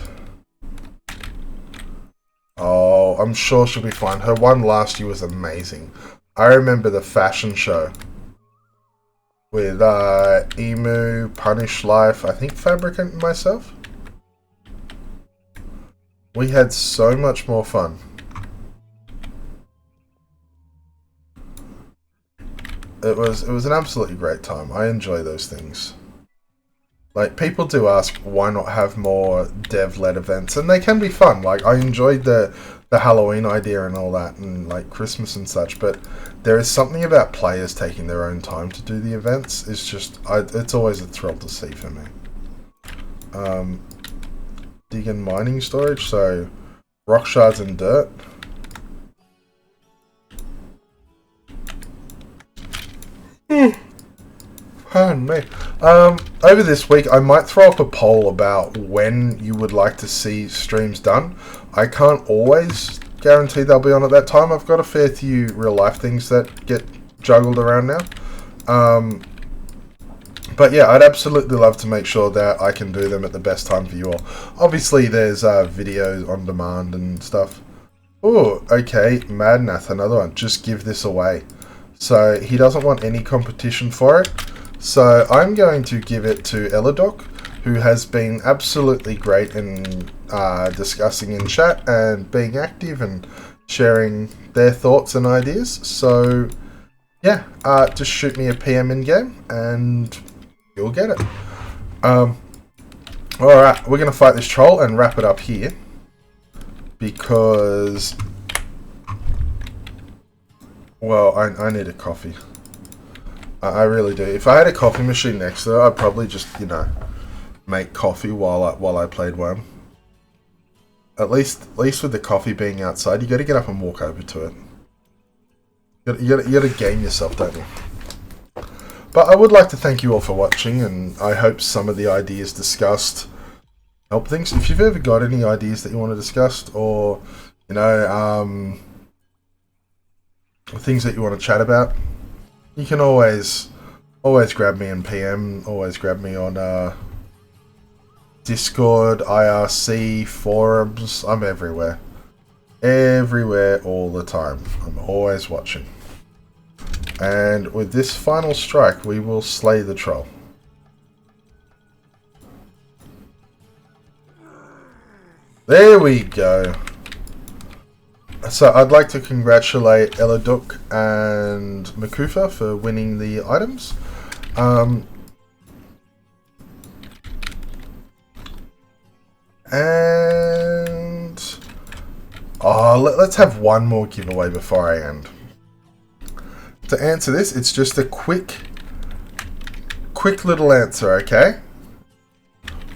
Oh, I'm sure she'll be fine. Her one last year was amazing. I remember the fashion show with Emu, Punish Life, I think Fabric and myself. We had so much more fun. It was an absolutely great time. I enjoy those things. Like, people do ask why not have more dev-led events, and they can be fun. Like, I enjoyed the Halloween idea and all that, and like Christmas and such, but there is something about players taking their own time to do the events. It's just, it's always a thrill to see for me. Digging mining storage, so rock shards and dirt. Pardon me. Over this week, I might throw up a poll about when you would like to see streams done. I can't always guarantee they'll be on at that time. I've got a fair few real life things that get juggled around now. But yeah, I'd absolutely love to make sure that I can do them at the best time for you all. Obviously, there's videos on demand and stuff. Oh, okay, Madnath, another one. Just give this away. So he doesn't want any competition for it. So I'm going to give it to Eladoc, who has been absolutely great in discussing in chat and being active and sharing their thoughts and ideas. So yeah, just shoot me a PM in game and you'll get it. Alright, we're going to fight this troll and wrap it up here. Because, well, I need a coffee. I really do. If I had a coffee machine next to it, I'd probably just, you know, make coffee while I played Wurm. At least with the coffee being outside, you got to get up and walk over to it. You got to game yourself, don't you? But I would like to thank you all for watching, and I hope some of the ideas discussed help things. If you've ever got any ideas that you want to discuss, or you know, things that you want to chat about, you can always grab me in PM. Always grab me on Discord, IRC, forums. I'm everywhere, all the time. I'm always watching. And with this final strike, we will slay the troll. There we go. So I'd like to congratulate Eladuk and Makufa for winning the items. And let's have one more giveaway before I end. To answer this, it's just a quick little answer, okay?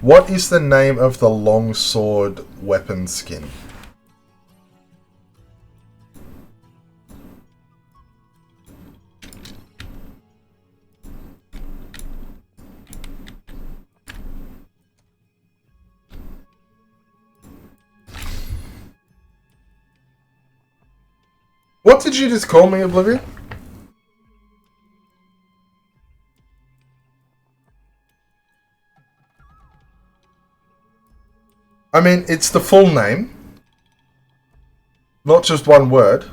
What is the name of the longsword weapon skin? What did you just call me, Oblivion? I mean, it's the full name, not just one word.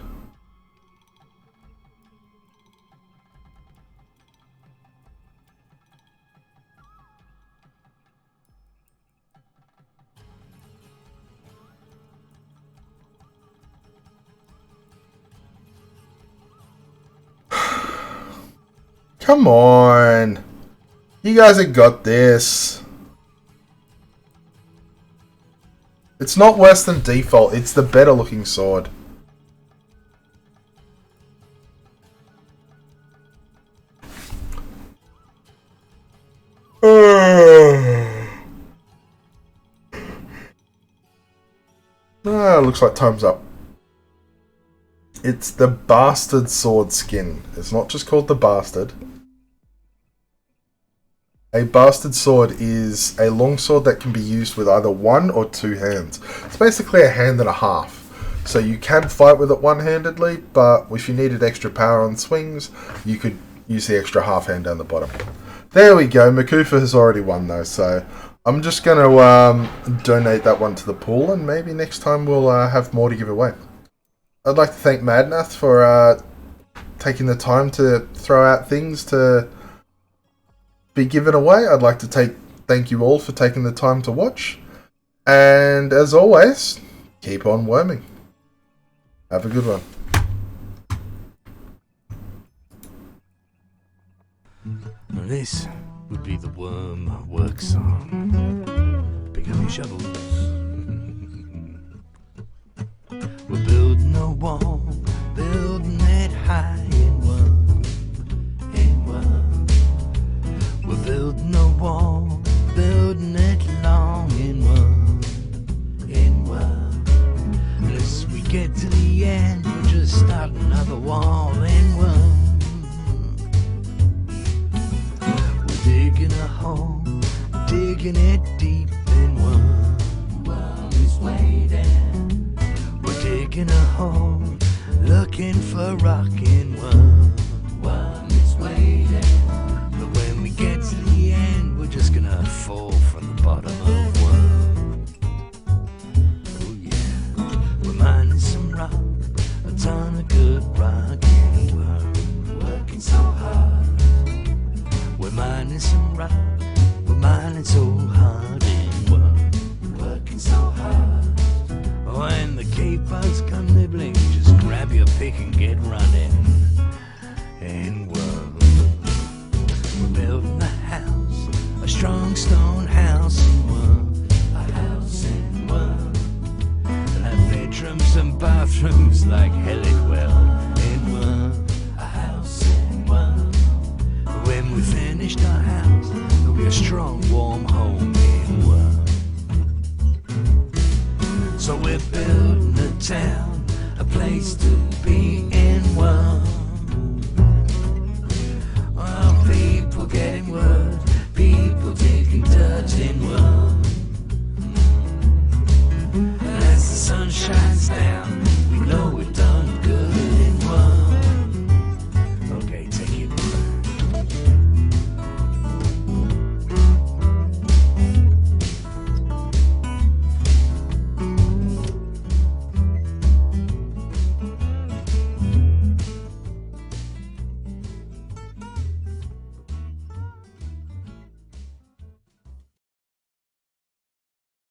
Come on. You guys have got this. It's not worse than default, it's the better looking sword. Looks like time's up. It's the bastard sword skin. It's not just called the bastard. A bastard sword is a longsword that can be used with either one or two hands. It's basically a hand and a half. So you can fight with it one-handedly, but if you needed extra power on swings, you could use the extra half hand down the bottom. There we go. Makufa has already won though, so I'm just going to donate that one to the pool, and maybe next time we'll have more to give away. I'd like to thank Madnath for taking the time to throw out things to be given away. I'd like to thank you all for taking the time to watch, and as always, keep on worming. Have a good one. This would be the Wurm work song. Pick up your shovels. We're building a wall, building it high in Wurm, in Wurm. We're building a wall, building it long in Wurm, in Wurm. And as we get to the end, we'll just start another wall in Wurm. We're digging a hole, digging it deep in Wurm. Wurm is waiting. We're digging a hole, looking for rock in Wurm. Wurm is waiting. But when we get to the end, we're just gonna fall from the bottom of Wurm. Oh yeah, we're mining some rock, a ton of good rock in Wurm. Working so hard. We're mining some rock, we're mining so hard in Wurm. Working so hard. When the cave bugs come nibbling, just grab your pick and get running. mushrooms like hell it will in Wurm, a house in Wurm. When we finished our house, there'll be a strong warm home in Wurm. So we're building a town, a place to be in Wurm. Oh, people getting word, people taking dirt in Wurm. And as the sun shines down, we know